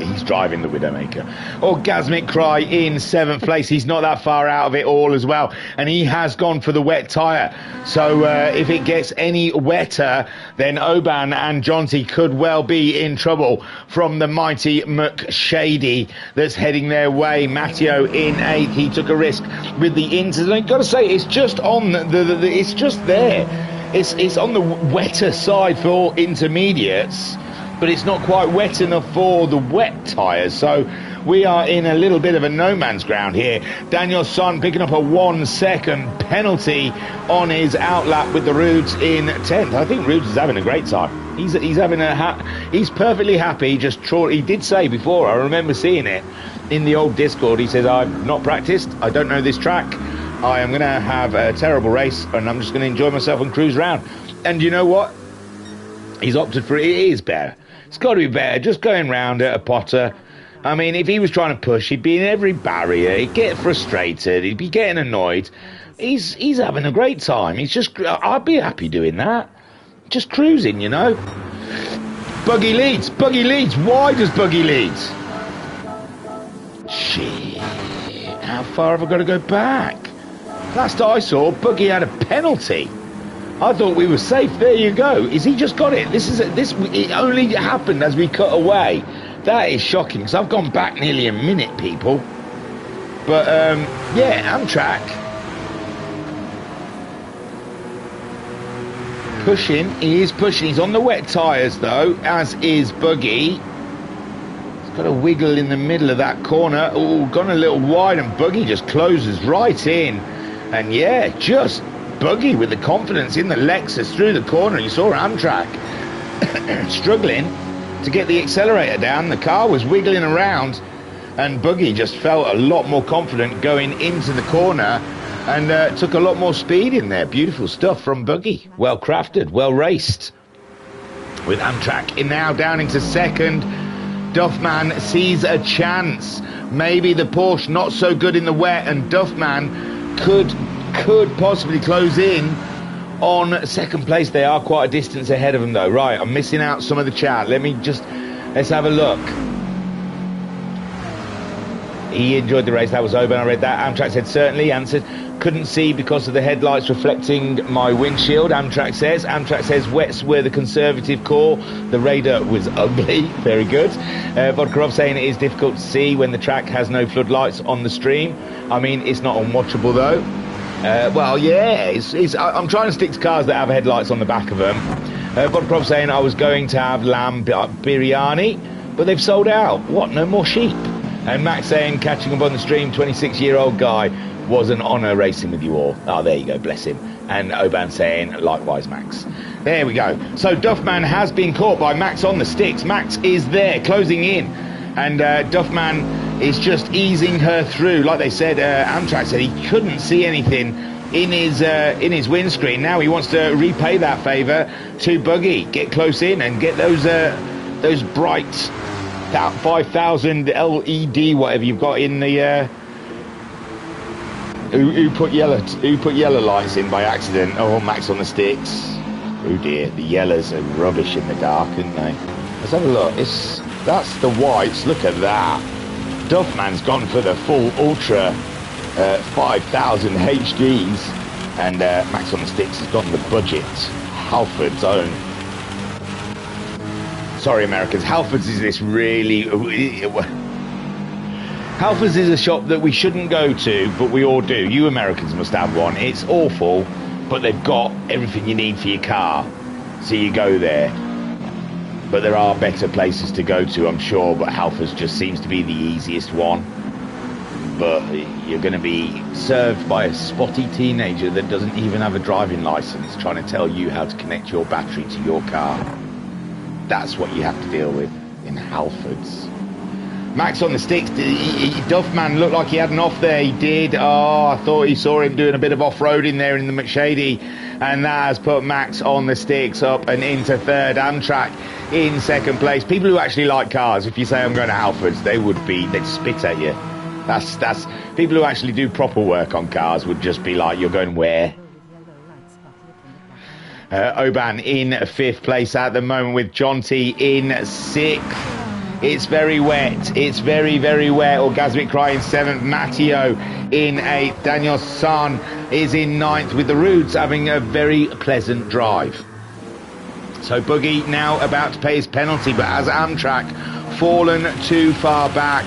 He's driving the Widowmaker. Orgasmic Cry in seventh place. He's not that far out of it all as well. And he has gone for the wet tyre. So if it gets any wetter, then Oban and Jonty could well be in trouble from the mighty McShady that's heading their way. Matteo in eighth. He took a risk with the Inters. And I've got to say, it's just on it's just there. It's on the wetter side for intermediates, but it's not quite wet enough for the wet tyres. So we are in a little bit of a no man's ground here. Daniel Son picking up a 1 second penalty on his outlap with the Rudes in 10th. I think Rudes is having a great time. He's having he's perfectly happy. He did say before, I remember seeing it in the old Discord, he says, I've not practiced, I don't know this track, I am going to have a terrible race and I'm just going to enjoy myself and cruise around. And you know what? He's opted for it. It is better. It's got to be better. Just going round at a Potter. I mean, if he was trying to push, he'd be in every barrier. He'd get frustrated. He'd be getting annoyed. He's having a great time. I'd be happy doing that. Just cruising, you know. Buggy leads. Buggy leads. Why does Buggy lead? Shit. How far have I got to go back? Last I saw, Buggy had a penalty. I thought we were safe. There you go. Is he just got it? It only happened as we cut away. That is shocking, because I've gone back nearly a minute, people. But yeah, Amtrak pushing. He is pushing. He's on the wet tyres though, as is Buggy. He's got a wiggle in the middle of that corner. Oh, gone a little wide, and Buggy just closes right in. And yeah, just Buggy with the confidence in the Lexus through the corner. You saw Amtrak struggling to get the accelerator down. The car was wiggling around, and Buggy just felt a lot more confident going into the corner and took a lot more speed in there. Beautiful stuff from Buggy. Well crafted, well raced. With Amtrak now down into second. Duffman sees a chance. Maybe the Porsche not so good in the wet, and Duffman could possibly close in on second place. They are quite a distance ahead of him though. Right, I'm missing out some of the chat. Let's have a look. He enjoyed the race. That was Oban. I read that. Amtrak said certainly. Answered, couldn't see because of the headlights reflecting my windshield. Amtrak says. Amtrak says wets were the conservative call. The radar was ugly. Very good. Vodkarov saying it is difficult to see when the track has no floodlights on the stream. I mean, it's not unwatchable though. Well, yeah. I'm trying to stick to cars that have headlights on the back of them. Vodkarov saying I was going to have lamb biryani, but they've sold out. What? No more sheep? And Max saying, catching up on the stream, 26-year-old guy, was an honour racing with you all. Oh, there you go, bless him. And Oban saying, likewise, Max. There we go. So Duffman has been caught by Max on the sticks. Max is there, closing in. And Duffman is just easing her through. Like they said, Amtrak said he couldn't see anything in his windscreen. Now he wants to repay that favour to Buggy. Get close in and get those bright 5,000 LED, whatever you've got in the. Who put yellow lights in by accident? Oh, Max on the sticks. Oh dear, the yellows are rubbish in the dark, aren't they? Let's have a look. That's the whites. Look at that. Duffman's gone for the full ultra 5,000 HDs, and Max on the sticks has gone the budget. Halford's own. Sorry, Americans. Halfords is this really... Halfords is a shop that we shouldn't go to, but we all do. You Americans must have one. It's awful, but they've got everything you need for your car. So you go there. But there are better places to go to, I'm sure, but Halfords just seems to be the easiest one. But you're going to be served by a spotty teenager that doesn't even have a driving license trying to tell you how to connect your battery to your car. That's what you have to deal with in Halfords. Max on the sticks. Duffman looked like he had an off there. He did. Oh, I thought he saw him doing a bit of off-roading there in the McShady. And that has put Max on the sticks up and into third. Amtrak in second place. People who actually like cars, if you say I'm going to Halfords, they'd spit at you. That's people who actually do proper work on cars would just be like, you're going where? Oban in fifth place at the moment with John T in sixth. It's very wet. It's very, very wet. Orgasmic Cry in seventh. Matteo in eighth. Daniel San is in ninth, with the Roods having a very pleasant drive. So Buggy now about to pay his penalty, but has Amtrak fallen too far back?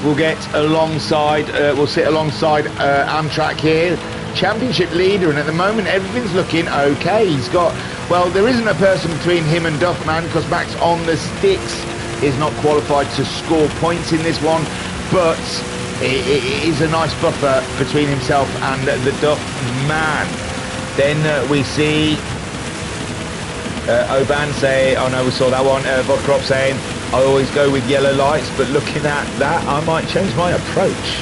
We'll get alongside, we'll sit alongside Amtrak here. Championship leader, and at the moment everything's looking okay. He's got, well, there isn't a person between him and Duffman because Max on the sticks is not qualified to score points in this one, but it is a nice buffer between himself and the Duffman. Then we see Oban say, oh no, we saw that one, Vodkrop saying, I always go with yellow lights, but looking at that, I might change my approach.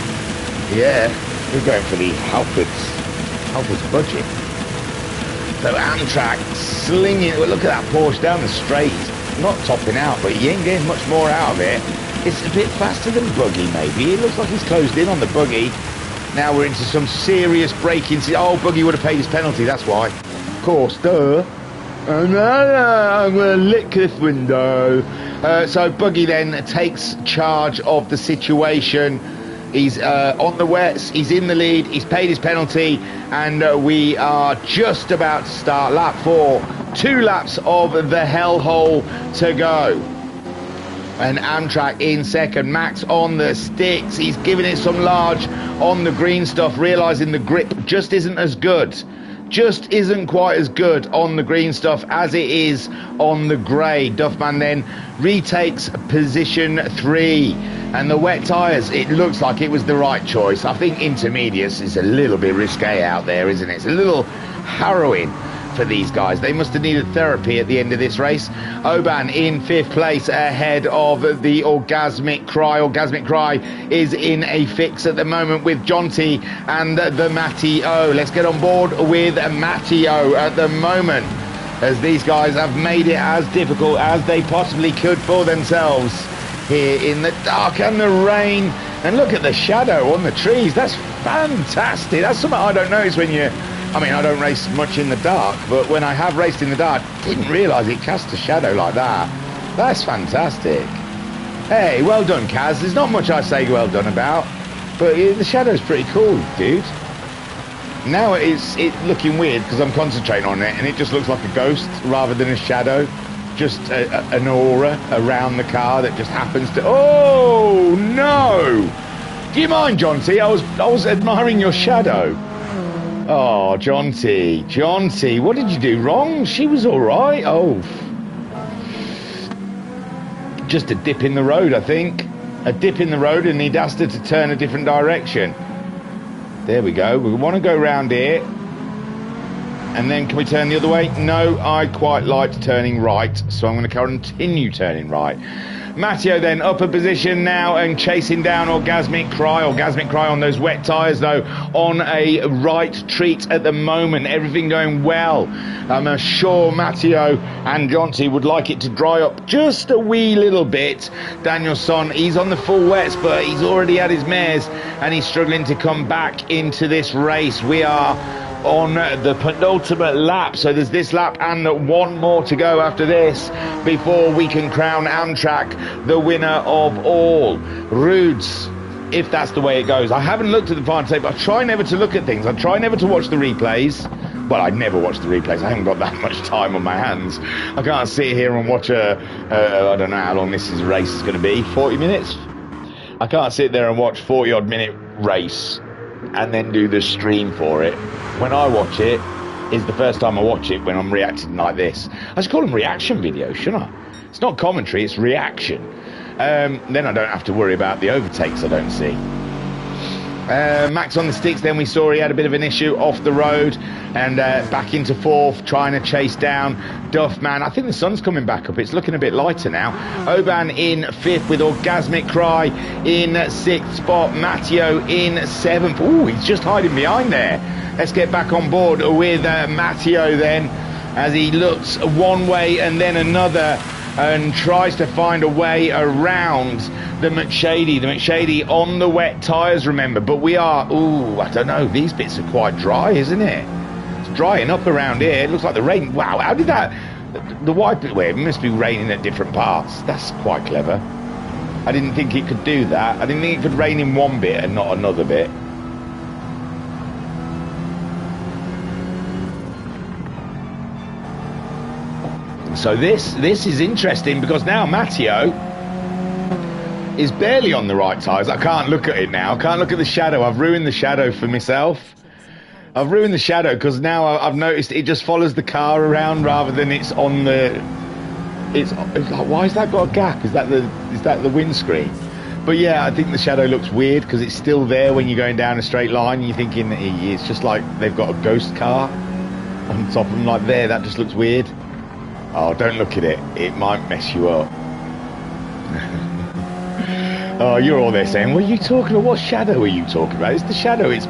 Yeah, we're going for the Halfords budget. So Amtrak slinging, well, look at that Porsche down the straight. Not topping out, but he ain't getting much more out of it. It's a bit faster than Buggy, maybe. It looks like he's closed in on the Buggy. Now we're into some serious braking. Oh, Buggy would have paid his penalty, that's why. Of course, duh. I'm going to lick this window. So Buggy then takes charge of the situation. He's on the wets, he's in the lead, he's paid his penalty, and we are just about to start lap 4. 2 laps of the hellhole to go. And Amtrak in second. Max on the sticks. He's giving it some large on the green stuff, realising the grip just isn't as good. Just isn't quite as good on the green stuff as it is on the grey. Duffman then retakes position 3. And the wet tyres, it looks like it was the right choice. I think intermediates is a little bit risque out there, isn't it? It's a little harrowing for these guys. They must have needed therapy at the end of this race. Oban in 5th place ahead of the Orgasmic Cry. Orgasmic Cry is in a fix at the moment with Jonty and the Matty O. Let's get on board with Matty O at the moment, as these guys have made it as difficult as they possibly could for themselves here in the dark and the rain. And look at the shadow on the trees. That's fantastic. That's something I don't notice when you... I mean, I don't race much in the dark, but when I have raced in the dark, I didn't realise it cast a shadow like that. That's fantastic. Hey, well done, Kaz. There's not much I say well done about. But the shadow's pretty cool, dude. Now it's looking weird because I'm concentrating on it and it just looks like a ghost rather than a shadow. Just an aura around the car that just happens to... Oh, no! Do you mind, John T? I was admiring your shadow. Oh, John T, what did you do wrong? She was all right. Oh, just a dip in the road, I think. A dip in the road, and he'd asked her to turn a different direction. There we go. We want to go round here. And then can we turn the other way? No, I quite liked turning right, so I'm going to continue turning right. Matteo then upper position now and chasing down Orgasmic Cry. Orgasmic Cry on those wet tyres though, on a right treat at the moment. Everything going well. I'm sure Matteo and Jonty would like it to dry up just a wee little bit. Danielson, he's on the full wets, but he's already had his mares and he's struggling to come back into this race. We are on the penultimate lap, so there's this lap and one more to go after this before we can crown Amtrak the winner of all. Rudes, if that's the way it goes. I haven't looked at the final tape. I try never to look at things. I try never to watch the replays. Well, I never watch the replays. I haven't got that much time on my hands. I can't sit here and watch I don't know how long this race is going to be, 40 minutes? I can't sit there and watch 40 odd minute race and then do the stream for it. When I watch it, is the first time I watch it when I'm reacting like this. I should call them reaction videos, shouldn't I? It's not commentary, it's reaction. Then I don't have to worry about the overtakes I don't see. Max on the sticks, then we saw he had a bit of an issue off the road and back into fourth, trying to chase down Duffman. I think the sun's coming back up. It's looking a bit lighter now. Oban in fifth with Orgasmic Cry in sixth spot. Matteo in seventh. Ooh, he's just hiding behind there. Let's get back on board with Matteo then, as he looks one way and then another and tries to find a way around the McShady. The McShady on the wet tyres, remember, but we are, ooh, I don't know, these bits are quite dry, isn't it? It's drying up around here. It looks like the rain, wow, how did that, the white bit, it must be raining at different parts. That's quite clever. I didn't think it could do that. I didn't think it could rain in one bit and not another bit. So this is interesting because now Matteo is barely on the right tyres. I can't look at it now. I can't look at the shadow. I've ruined the shadow for myself. I've ruined the shadow because now I've noticed it just follows the car around rather than it's on the... It's like, why has that got a gap? Is that the windscreen? But yeah, I think the shadow looks weird because it's still there when you're going down a straight line. You're thinking it's just like they've got a ghost car on top of them like there. That just looks weird. Oh, don't look at it. It might mess you up. Oh, you're all there saying, what are you talking about? What shadow are you talking about? It's the shadow. It's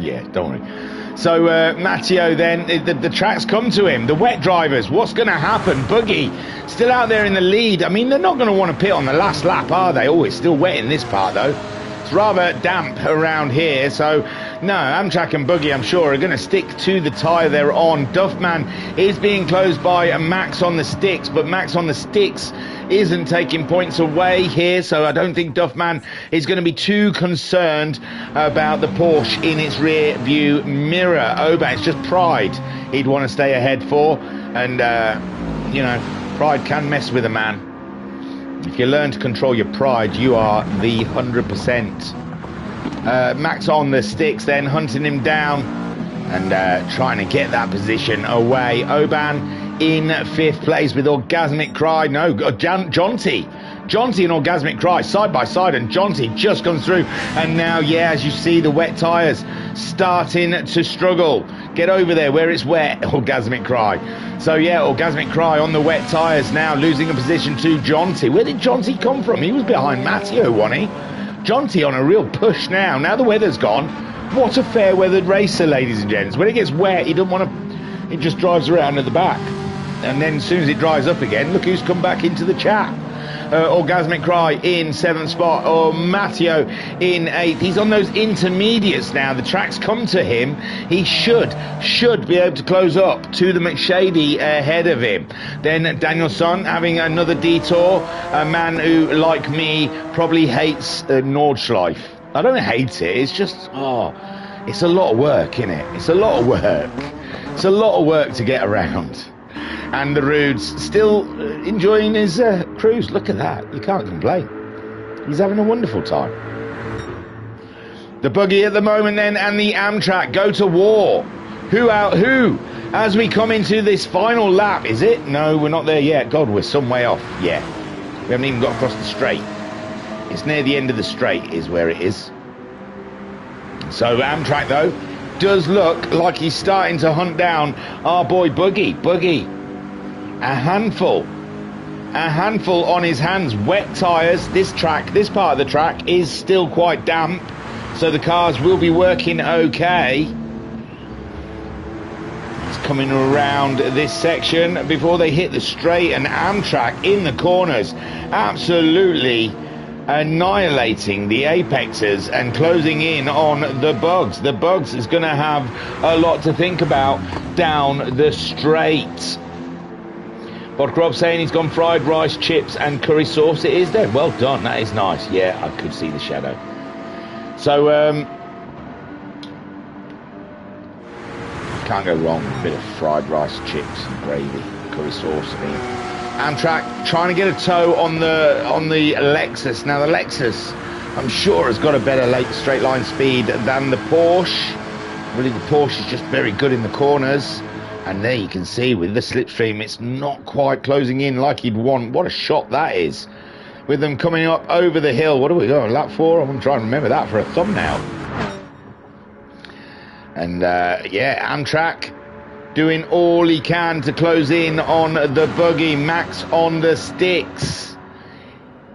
yeah, don't worry. So Matteo then, the tracks come to him. The wet drivers, what's going to happen? Buggy still out there in the lead. I mean, they're not going to want to pit on the last lap, are they? Oh, it's still wet in this part, though. It's rather damp around here, so no, Amtrak and Buggy, I'm sure, are going to stick to the tyre they're on. Duffman is being closed by Max on the sticks, but Max on the sticks isn't taking points away here, so I don't think Duffman is going to be too concerned about the Porsche in its rear view mirror. Oba, it's just pride he'd want to stay ahead for, and you know, pride can mess with a man. If you learn to control your pride, you are the 100%. Max on the sticks then, hunting him down and trying to get that position away. Oban in fifth place with Orgasmic Cry. No, Jonty and Orgasmic Cry side by side, and Jonty just comes through. And now, yeah, as you see, the wet tyres starting to struggle. Get over there where it's wet, Orgasmic Cry. So yeah, Orgasmic Cry on the wet tyres now, losing a position to Jonty. Where did Jonty come from? He was behind Matteo, wasn't he? Jonty on a real push now. Now the weather's gone. What a fair weathered racer, ladies and gents. When it gets wet, he doesn't want to... It just drives around at the back. And then as soon as it dries up again, look who's come back into the chat. Orgasmic Cry in 7th spot, or Matteo in 8th. He's on those intermediates now. The tracks come to him. He should be able to close up to the McShady ahead of him. Then Danielson having another detour. A man who, like me, probably hates Nordschleife. I don't hate it. It's just, it's a lot of work, isn't it? It's a lot of work. It's a lot of work to get around. And the Rude's still enjoying his cruise. Look at that. You can't complain. He's having a wonderful time. The buggy at the moment then and the Amtrak go to war. Who out who? As we come into this final lap, is it? No, we're not there yet. God, we're some way off. Yeah. We haven't even got across the straight. It's near the end of the straight is where it is. So Amtrak, though, does look like he's starting to hunt down our boy Buggy. Buggy, a handful on his hands. Wet tyres. This part of the track is still quite damp, so the cars will be working okay. Coming around this section before they hit the straight, and Amtrak in the corners absolutely annihilating the apexes and closing in on the Bugs. The Bugs is going to have a lot to think about down the straight. Bodcrob saying he's gone fried rice, chips and curry sauce. It is there. Well done. That is nice. Yeah, I could see the shadow. So can't go wrong with a bit of fried rice, chips and gravy, curry sauce. I mean, Amtrak trying to get a toe on the Lexus. Now the Lexus, I'm sure, has got a better straight line speed than the Porsche. Really, the Porsche is just very good in the corners, and there you can see with the slipstream, it's not quite closing in like you'd want. What a shot that is! With them coming up over the hill. What do we go? Lap 4. I'm going to try and remember that for a thumbnail. And yeah, Amtrak doing all he can to close in on the buggy. Max on the sticks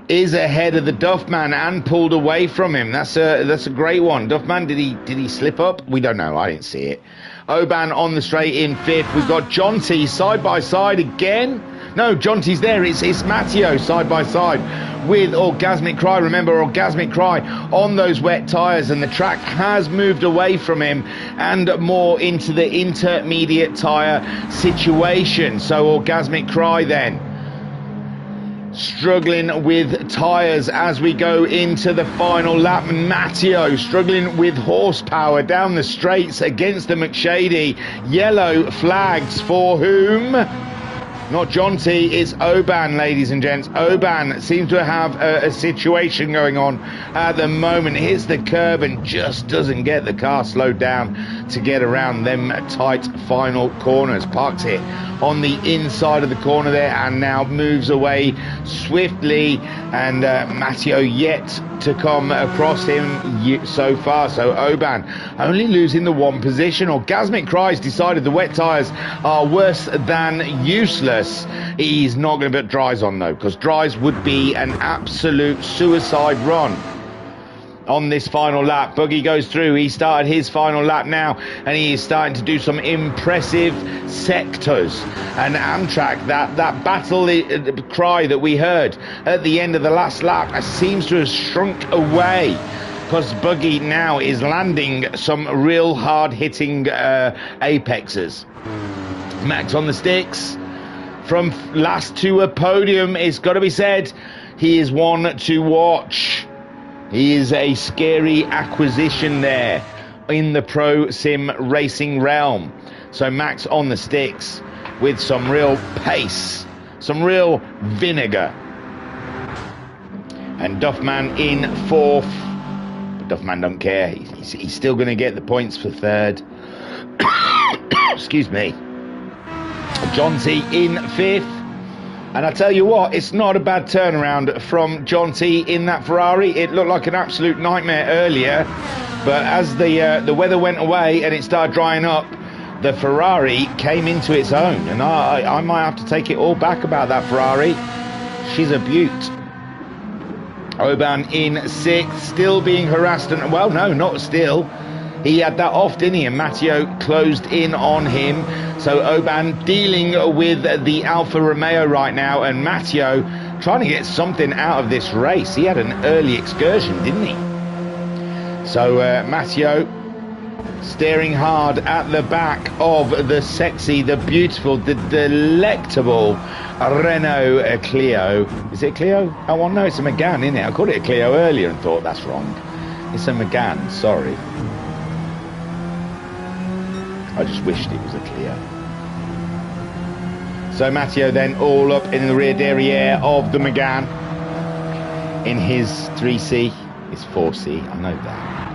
is ahead of the Duffman and pulled away from him. That's a great one. Duffman, did he slip up? We don't know. I didn't see it. Oban on the straight in 5th. We've got Jonty side by side again. No, Jonty's there. It's Matteo side by side with Orgasmic Cry. Remember, Orgasmic Cry on those wet tyres, and the track has moved away from him and more into the intermediate tyre situation. So Orgasmic Cry then struggling with tyres as we go into the final lap. Matteo struggling with horsepower down the straights against the McShady. Yellow flags for whom? Not Jonty, it's Oban, ladies and gents. Oban seems to have a situation going on at the moment. Hits the curb and just doesn't get the car slowed down to get around them tight final corners. Parks it on the inside of the corner there and now moves away swiftly. And Matteo yet to come across him so far. So Oban only losing the one position. Orgasmic Cries decided the wet tyres are worse than useless. He's not going to put dries on though, because dries would be an absolute suicide run on this final lap. Buggy goes through. He started his final lap now, and he is starting to do some impressive sectors. And Amtrak, that battle cry that we heard at the end of the last lap seems to have shrunk away, because Buggy now is landing some real hard-hitting apexes. Max on the sticks. From last to a podium, it's got to be said, he is one to watch. He is a scary acquisition there in the pro sim racing realm. So Max on the sticks with some real pace, some real vinegar. And Duffman in 4th. But Duffman don't care. He's still going to get the points for 3rd. Excuse me. Jonty in 5th. And I tell you what, it's not a bad turnaround from Jonty in that Ferrari. It looked like an absolute nightmare earlier, but as the weather went away and it started drying up, the Ferrari came into its own. And I might have to take it all back about that Ferrari. She's a beaut. Oban in 6th, still being harassed. And well, no, not still. He had that off, didn't he? And Matteo closed in on him. So Oban dealing with the Alfa Romeo right now. And Matteo trying to get something out of this race. He had an early excursion, didn't he? So Matteo staring hard at the back of the sexy, the beautiful, the delectable Renault Clio. Is it Clio? Oh, well, no, it's a Megane, isn't it? I called it a Clio earlier and thought that's wrong. It's a Megane, sorry. I just wished it was a Clio. So Matteo then all up in the rear derriere of the Megane in his 3C. It's 4C, I know that.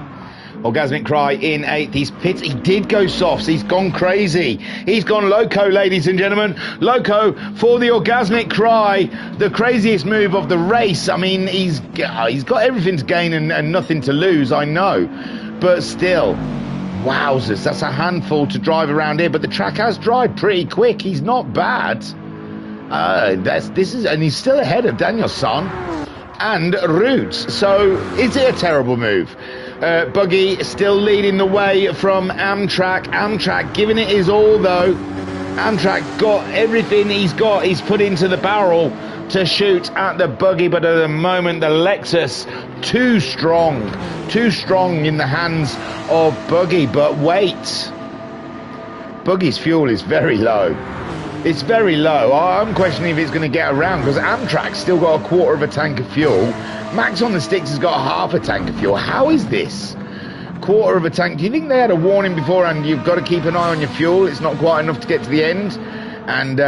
Orgasmic Cry in 8th. He's pit. He did go softs. He's gone crazy. He's gone loco, ladies and gentlemen. Loco for the Orgasmic Cry. The craziest move of the race. I mean, he's got everything to gain and nothing to lose, I know. But still, wowzers, that's a handful to drive around here. But the track has dried pretty quick. He's not bad. And he's still ahead of Danielson and Roots. So is it a terrible move? Buggy still leading the way from Amtrak. Amtrak giving it his all though. Amtrak got everything he's put into the barrel to shoot at the Buggy, but at the moment the Lexus too strong in the hands of Buggy. But wait, Buggy's fuel is very low. It's very low. I'm questioning if it's going to get around, because Amtrak's still got a quarter of a tank of fuel. Max on the Sticks has got half a tank of fuel. How is this? Quarter of a tank. Do you think they had a warning beforehand? You've got to keep an eye on your fuel. It's not quite enough to get to the end. And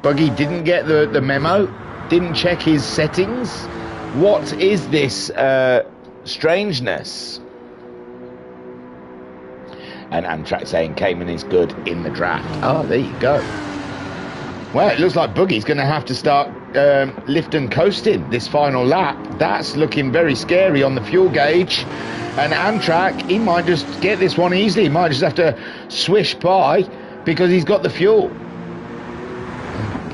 Buggy didn't get the memo. Didn't check his settings. What is this strangeness? And Amtrak saying Cayman is good in the draft. Oh, there you go. Well, it looks like Buggy's going to have to start lift and coasting this final lap. That's looking very scary on the fuel gauge. And Amtrak, he might just get this one easily. He might just have to swish by because he's got the fuel.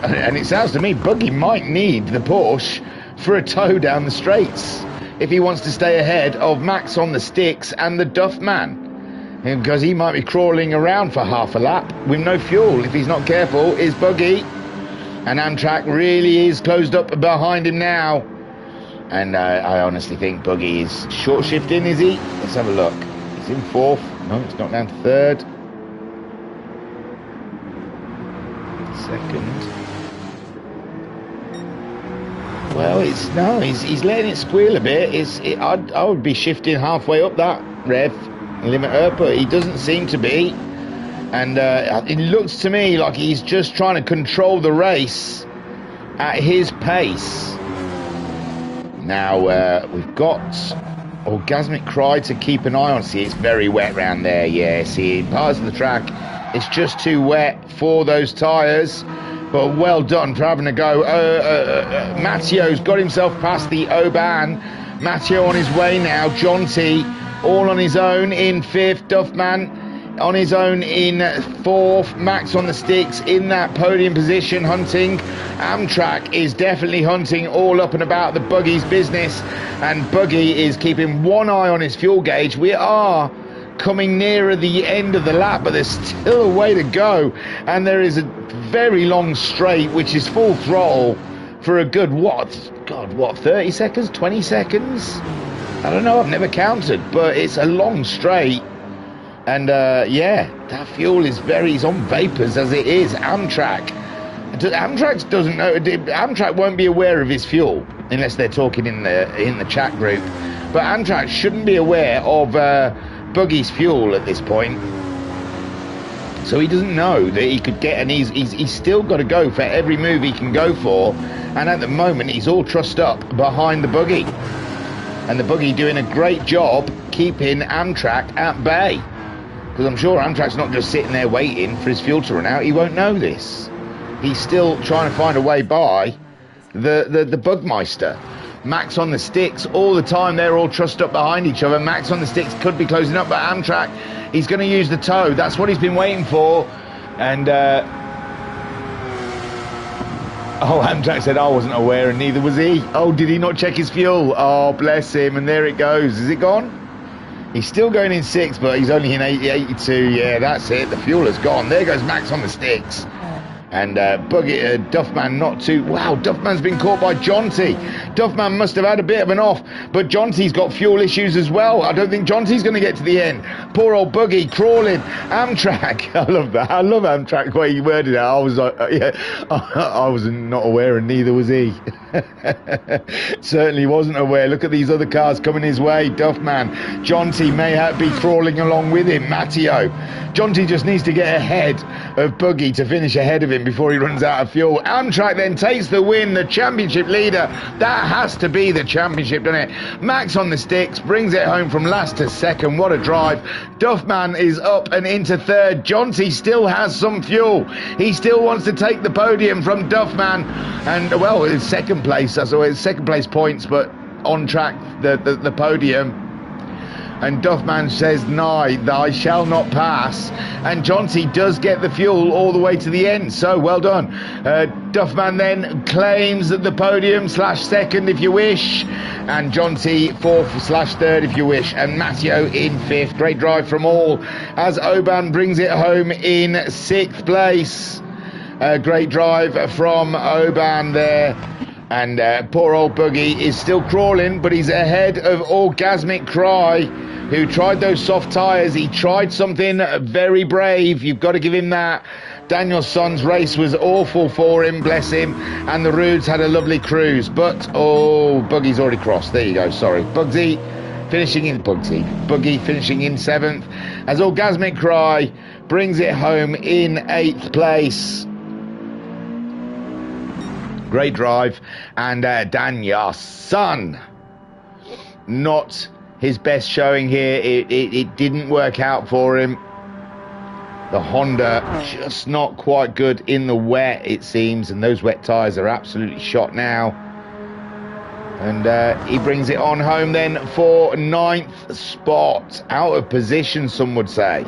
And it sounds to me Buggy might need the Porsche for a tow down the straights if he wants to stay ahead of Max on the Sticks and the Duffman. Because he might be crawling around for half a lap with no fuel if he's not careful. Is Buggy, and Amtrak really is closed up behind him now. And I honestly think Buggy is short shifting, is he? Let's have a look. He's in 4th. No, it's not down to 3rd. 2nd. Well, he's letting it squeal a bit. I would be shifting halfway up that rev limiter, but he doesn't seem to be. And it looks to me like he's just trying to control the race at his pace. Now we've got Orgasmic Cry to keep an eye on. See, it's very wet around there. Yeah, see, parts of the track it's just too wet for those tyres. But well done for having a go. Matteo's got himself past the Oban. Matteo on his way now. John T all on his own in 5th. Duffman on his own in 4th. Max on the Sticks in that podium position hunting. Amtrak is definitely hunting all up and about the Buggy's business, and Buggy is keeping one eye on his fuel gauge. We are coming nearer the end of the lap, but there's still a way to go, and there is a very long straight which is full throttle for a good 30 seconds, 20 seconds, I don't know, I've never counted, but it's a long straight. And yeah, that fuel is he's on vapors as it is. Amtrak doesn't know. Amtrak won't be aware of his fuel unless they're talking in the chat group. But Amtrak shouldn't be aware of Buggy's fuel at this point, so he doesn't know that he could get. And he's still got to go for every move he can go for. And at the moment, he's all trussed up behind the Buggy, and the Buggy doing a great job keeping Amtrak at bay. Because I'm sure Amtrak's not just sitting there waiting for his fuel to run out. He won't know this. He's still trying to find a way by the Bugmeister. Max on the Sticks all the time. They're all trussed up behind each other. Max on the Sticks could be closing up, but Amtrak, he's going to use the tow. That's what he's been waiting for. And Amtrak said I wasn't aware, and neither was he. Oh, did he not check his fuel? Oh, bless him. And there it goes. Is it gone? He's still going in 6th, but he's only in 82. Yeah, that's it. The fuel has gone. There goes Max on the Sticks. And Duffman not too... Wow, Duffman's been caught by Jonty. Duffman must have had a bit of an off, but Jonty's got fuel issues as well. I don't think Jonty's going to get to the end. Poor old Buggy crawling. Amtrak. I love that. I love Amtrak, the way he worded it. I was like, I was not aware, and neither was he. Certainly wasn't aware. Look at these other cars coming his way. Duffman. Jonty may be crawling along with him. Matteo. Jonty just needs to get ahead of Buggy to finish ahead of him before he runs out of fuel. Amtrak then takes the win, the championship leader. That has to be the championship, doesn't it? Max on the sticks, brings it home from last to second. What a drive. Duffman is up and into third. Jonty still has some fuel. He still wants to take the podium from Duffman. And, well, it's second place. That's always second place points, but on track, the podium. And Duffman says, "No, I shall not pass." And Jonty does get the fuel all the way to the end. So well done. Duffman then claims the podium / second if you wish. And Jonty 4th / third if you wish. And Matteo in 5th. Great drive from all as Oban brings it home in 6th place. Great drive from Oban there. And poor old Buggy is still crawling, but he's ahead of Orgasmic Cry, who tried those soft tyres. He tried something very brave. You've got to give him that. Danielson's race was awful for him, bless him. And the Rudes had a lovely cruise. But, oh, Buggy's already crossed. There you go, sorry. Buggy finishing in 7th. As Orgasmic Cry brings it home in 8th place. Great drive. And Danielson, not his best showing here. It didn't work out for him. The Honda just not quite good in the wet, it seems, and those wet tyres are absolutely shot now. And he brings it on home then for 9th spot. Out of position, some would say.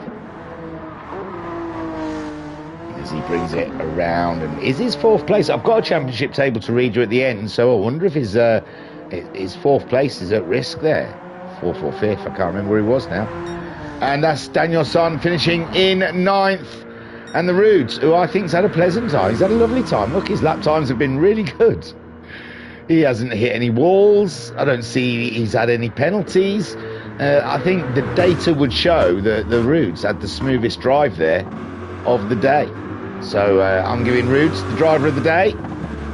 As he brings it around, and is his 4th place? I've got a championship table to read you at the end, so I wonder if his 4th place is at risk there. 4th or 5th, I can't remember where he was now. And that's Danielson finishing in 9th. And the Rudes, who I think's had a pleasant time. He's had a lovely time. Look, his lap times have been really good. He hasn't hit any walls. I don't see he's had any penalties. I think the data would show that the Rudes had the smoothest drive there of the day. So I'm giving Rudes the driver of the day.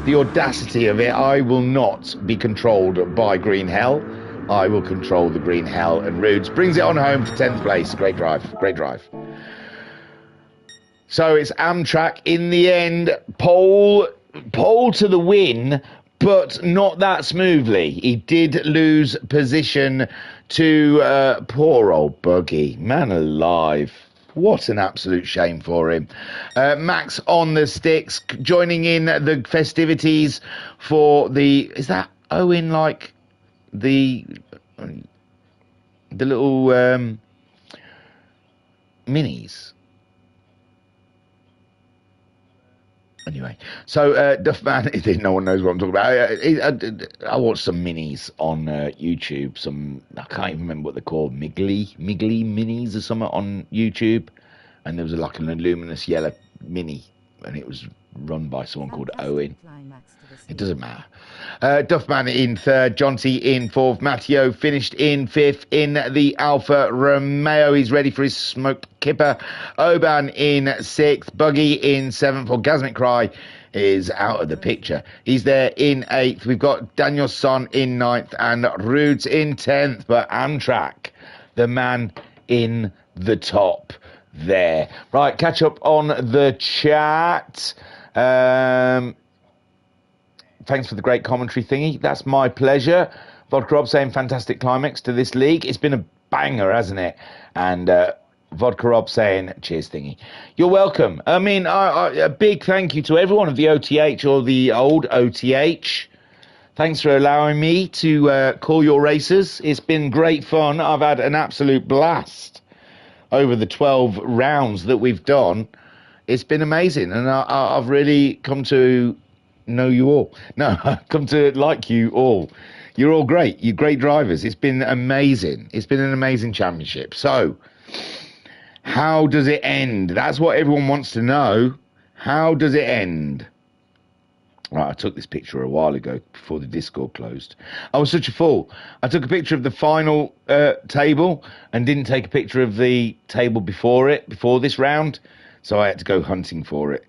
The audacity of it. I will not be controlled by Green Hell. I will control the Green Hell. And Rudes brings it on home to 10th place. Great drive. Great drive. So it's Amtrak in the end. Pole to the win, but not that smoothly. He did lose position to poor old Buggy. Man alive. What an absolute shame for him. Max on the sticks, joining in the festivities for the... Is that Owen like the little minis? Anyway, so Duffman, no one knows what I'm talking about. I watched some minis on YouTube. I can't even remember what they're called. Miggly minis or something on YouTube. And there was like an luminous yellow mini, and it was run by someone called Owen. It doesn't matter. Duffman in 3rd, Jonty in 4th, Matteo finished in 5th in the Alfa Romeo. He's ready for his smoked kipper. Oban in 6th, Buggy in 7th. Orgasmic Cry is out of the picture. He's there in 8th. We've got Danielson in 9th and Rudes in 10th. But Amtrak, the man in the top there. Right, catch up on the chat. Thanks for the great commentary thingy. That's my pleasure. Vodka Rob saying fantastic climax to this league. It's been a banger, hasn't it? And Vodka Rob saying cheers thingy. You're welcome. I mean, a big thank you to everyone of the O.T.H or the old O.T.H. Thanks for allowing me to call your races. It's been great fun. I've had an absolute blast over the 12 rounds that we've done. It's been amazing. And I've really come to know you all. No, I've come to like you all. You're all great. You're great drivers. It's been amazing. It's been an amazing championship. So, how does it end? That's what everyone wants to know. How does it end? Right, I took this picture a while ago before the Discord closed. I was such a fool. I took a picture of the final table and didn't take a picture of the table before this round. So I had to go hunting for it.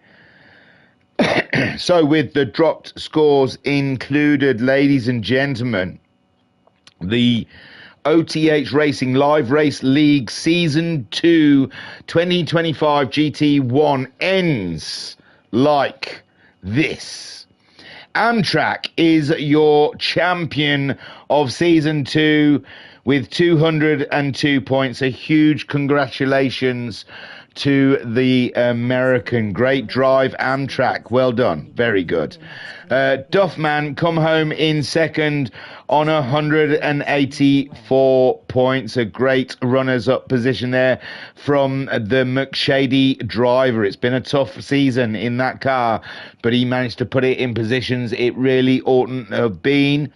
So with the dropped scores included, ladies and gentlemen, the O.T.H Racing Live Race League Season 2 2025 GT1 ends like this. Amtrak is your champion of Season 2 with 202 points. A huge congratulations to the American. Great drive, Amtrak. Well done. Very good. Duffman come home in second on 184 points. A great runners-up position there from the McShady driver. It's been a tough season in that car, but he managed to put it in positions it really oughtn't have been.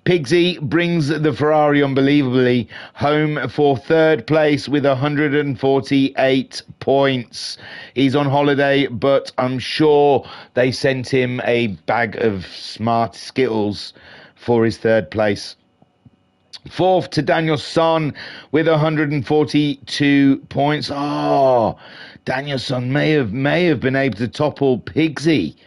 Pigsy brings the Ferrari unbelievably home for third place with 148 points. He's on holiday, but I'm sure they sent him a bag of smart Skittles for his third place. Fourth to Danielson with 142 points. Oh, Danielson may have been able to topple Pigsy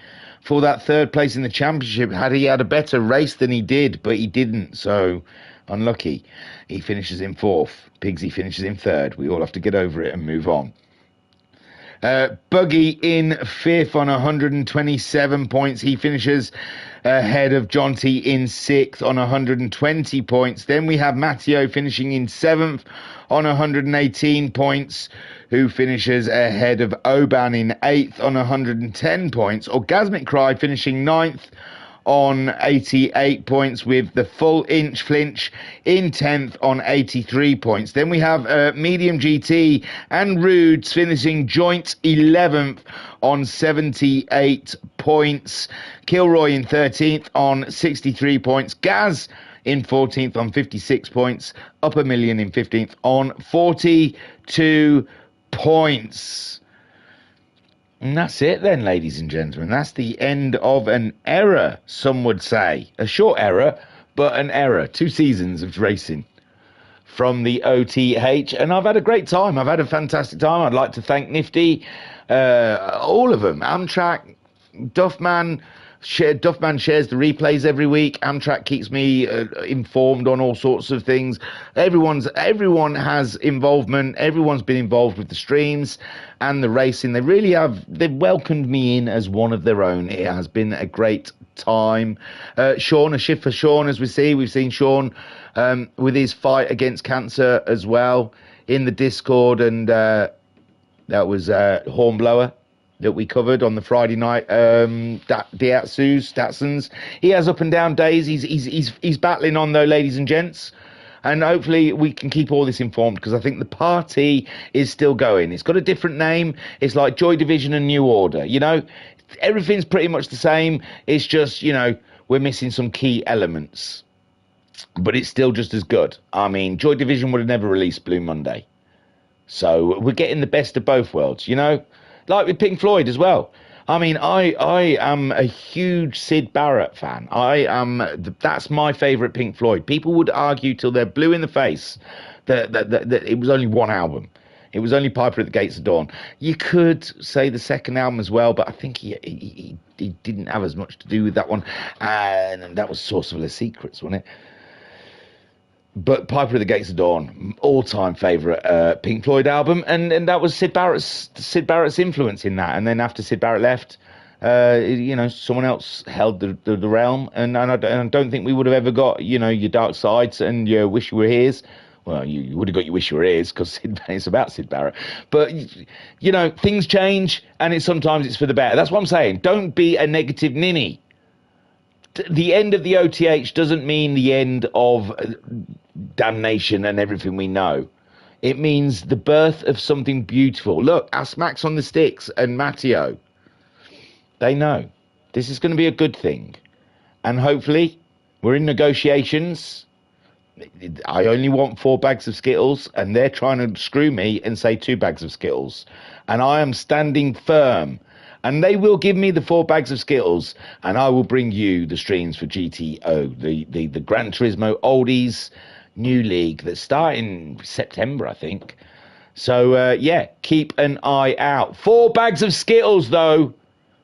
for that third place in the championship had he had a better race than he did, but he didn't, so unlucky. He finishes in fourth. Pigsy finishes in third. We all have to get over it and move on. Buggy in fifth on 127 points. He finishes ahead of Jonty in sixth on 120 points. Then we have Matteo finishing in seventh on 118 points, who finishes ahead of Oban in eighth on 110 points. Orgasmic Cry finishing ninth on 88 points with the full inch flinch in 10th on 83 points. Then we have Medium GT and Rudes finishing joint 11th on 78 points. Kilroy in 13th on 63 points. Gaz in 14th on 56 points. Upper Million in 15th on 42 points. And that's it then, ladies and gentlemen. That's the end of an era, some would say. A short era, but an era. 2 seasons of racing from the O.T.H. And I've had a great time. I've had a fantastic time. I'd like to thank Nifty, all of them. Amtrak, Duffman. Duffman shares the replays every week. Amtrak keeps me informed on all sorts of things. Everyone has involvement. Everyone's been involved with the streams and the racing. They really have. They've welcomed me in as one of their own. It has been a great time. Sean, a shift for Sean, as we've seen Sean with his fight against cancer as well in the Discord, and that was Hornblower that we covered on the Friday night. Datsuns. He has up and down days. He's battling on though, ladies and gents. And hopefully we can keep all this informed, because I think the party is still going. It's got a different name. It's like Joy Division and New Order. You know, everything's pretty much the same. It's just, you know, we're missing some key elements, but it's still just as good. I mean, Joy Division would have never released Blue Monday. So we're getting the best of both worlds, you know? Like with Pink Floyd as well. I mean, I am a huge Syd Barrett fan. That's my favourite Pink Floyd. People would argue till they're blue in the face that it was only one album. It was only Piper at the Gates of Dawn. You could say the second album as well, but I think he didn't have as much to do with that one. And that was Source of the Secrets, wasn't it? But Piper at the Gates of Dawn, all-time favourite Pink Floyd album, and that was Syd Barrett's influence in that. And then after Syd Barrett left, you know, someone else held the realm, and I don't think we would have ever got, you know, your Dark Sides and your Wish You Were Here's. Well, you would have got your Wish You Were Here's because it's about Syd Barrett. But, you know, things change, and sometimes it's for the better. That's what I'm saying. Don't be a negative ninny. The end of the O.T.H. doesn't mean the end of damnation and everything we know. It means the birth of something beautiful. Look, ask Max on the Sticks and Matteo. They know. This is going to be a good thing. And hopefully, we're in negotiations. I only want 4 bags of Skittles, and they're trying to screw me and say 2 bags of Skittles. And I am standing firm. And they will give me the 4 bags of Skittles, and I will bring you the streams for GTO, the Gran Turismo Oldies new league that start in September, I think. So, yeah, keep an eye out. 4 bags of Skittles, though.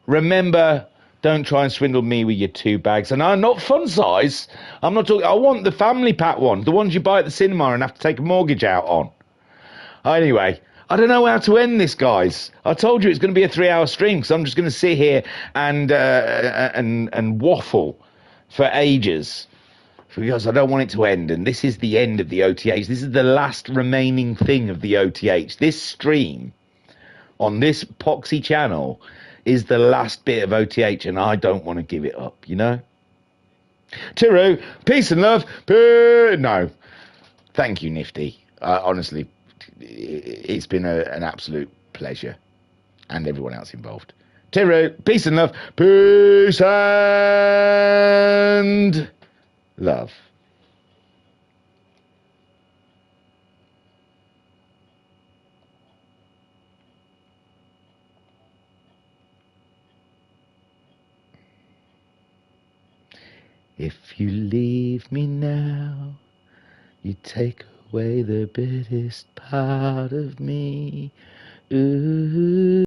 Remember, don't try and swindle me with your 2 bags. And I'm not fun size. I'm not talking. I want the family pack one, the ones you buy at the cinema and have to take a mortgage out on. Anyway, I don't know how to end this, guys. I told you it's going to be a 3-hour stream, because I'm just going to sit here and waffle for ages, because I don't want it to end. And this is the end of the O.T.H. This is the last remaining thing of the O.T.H. This stream on this Poxy channel is the last bit of O.T.H, and I don't want to give it up, you know? Tiru, peace and love. No. Thank you, Nifty. Honestly, it's been an absolute pleasure, and everyone else involved. Tiru, peace and love. Peace and love. If you leave me now, you take away the biggest part of me. Ooh.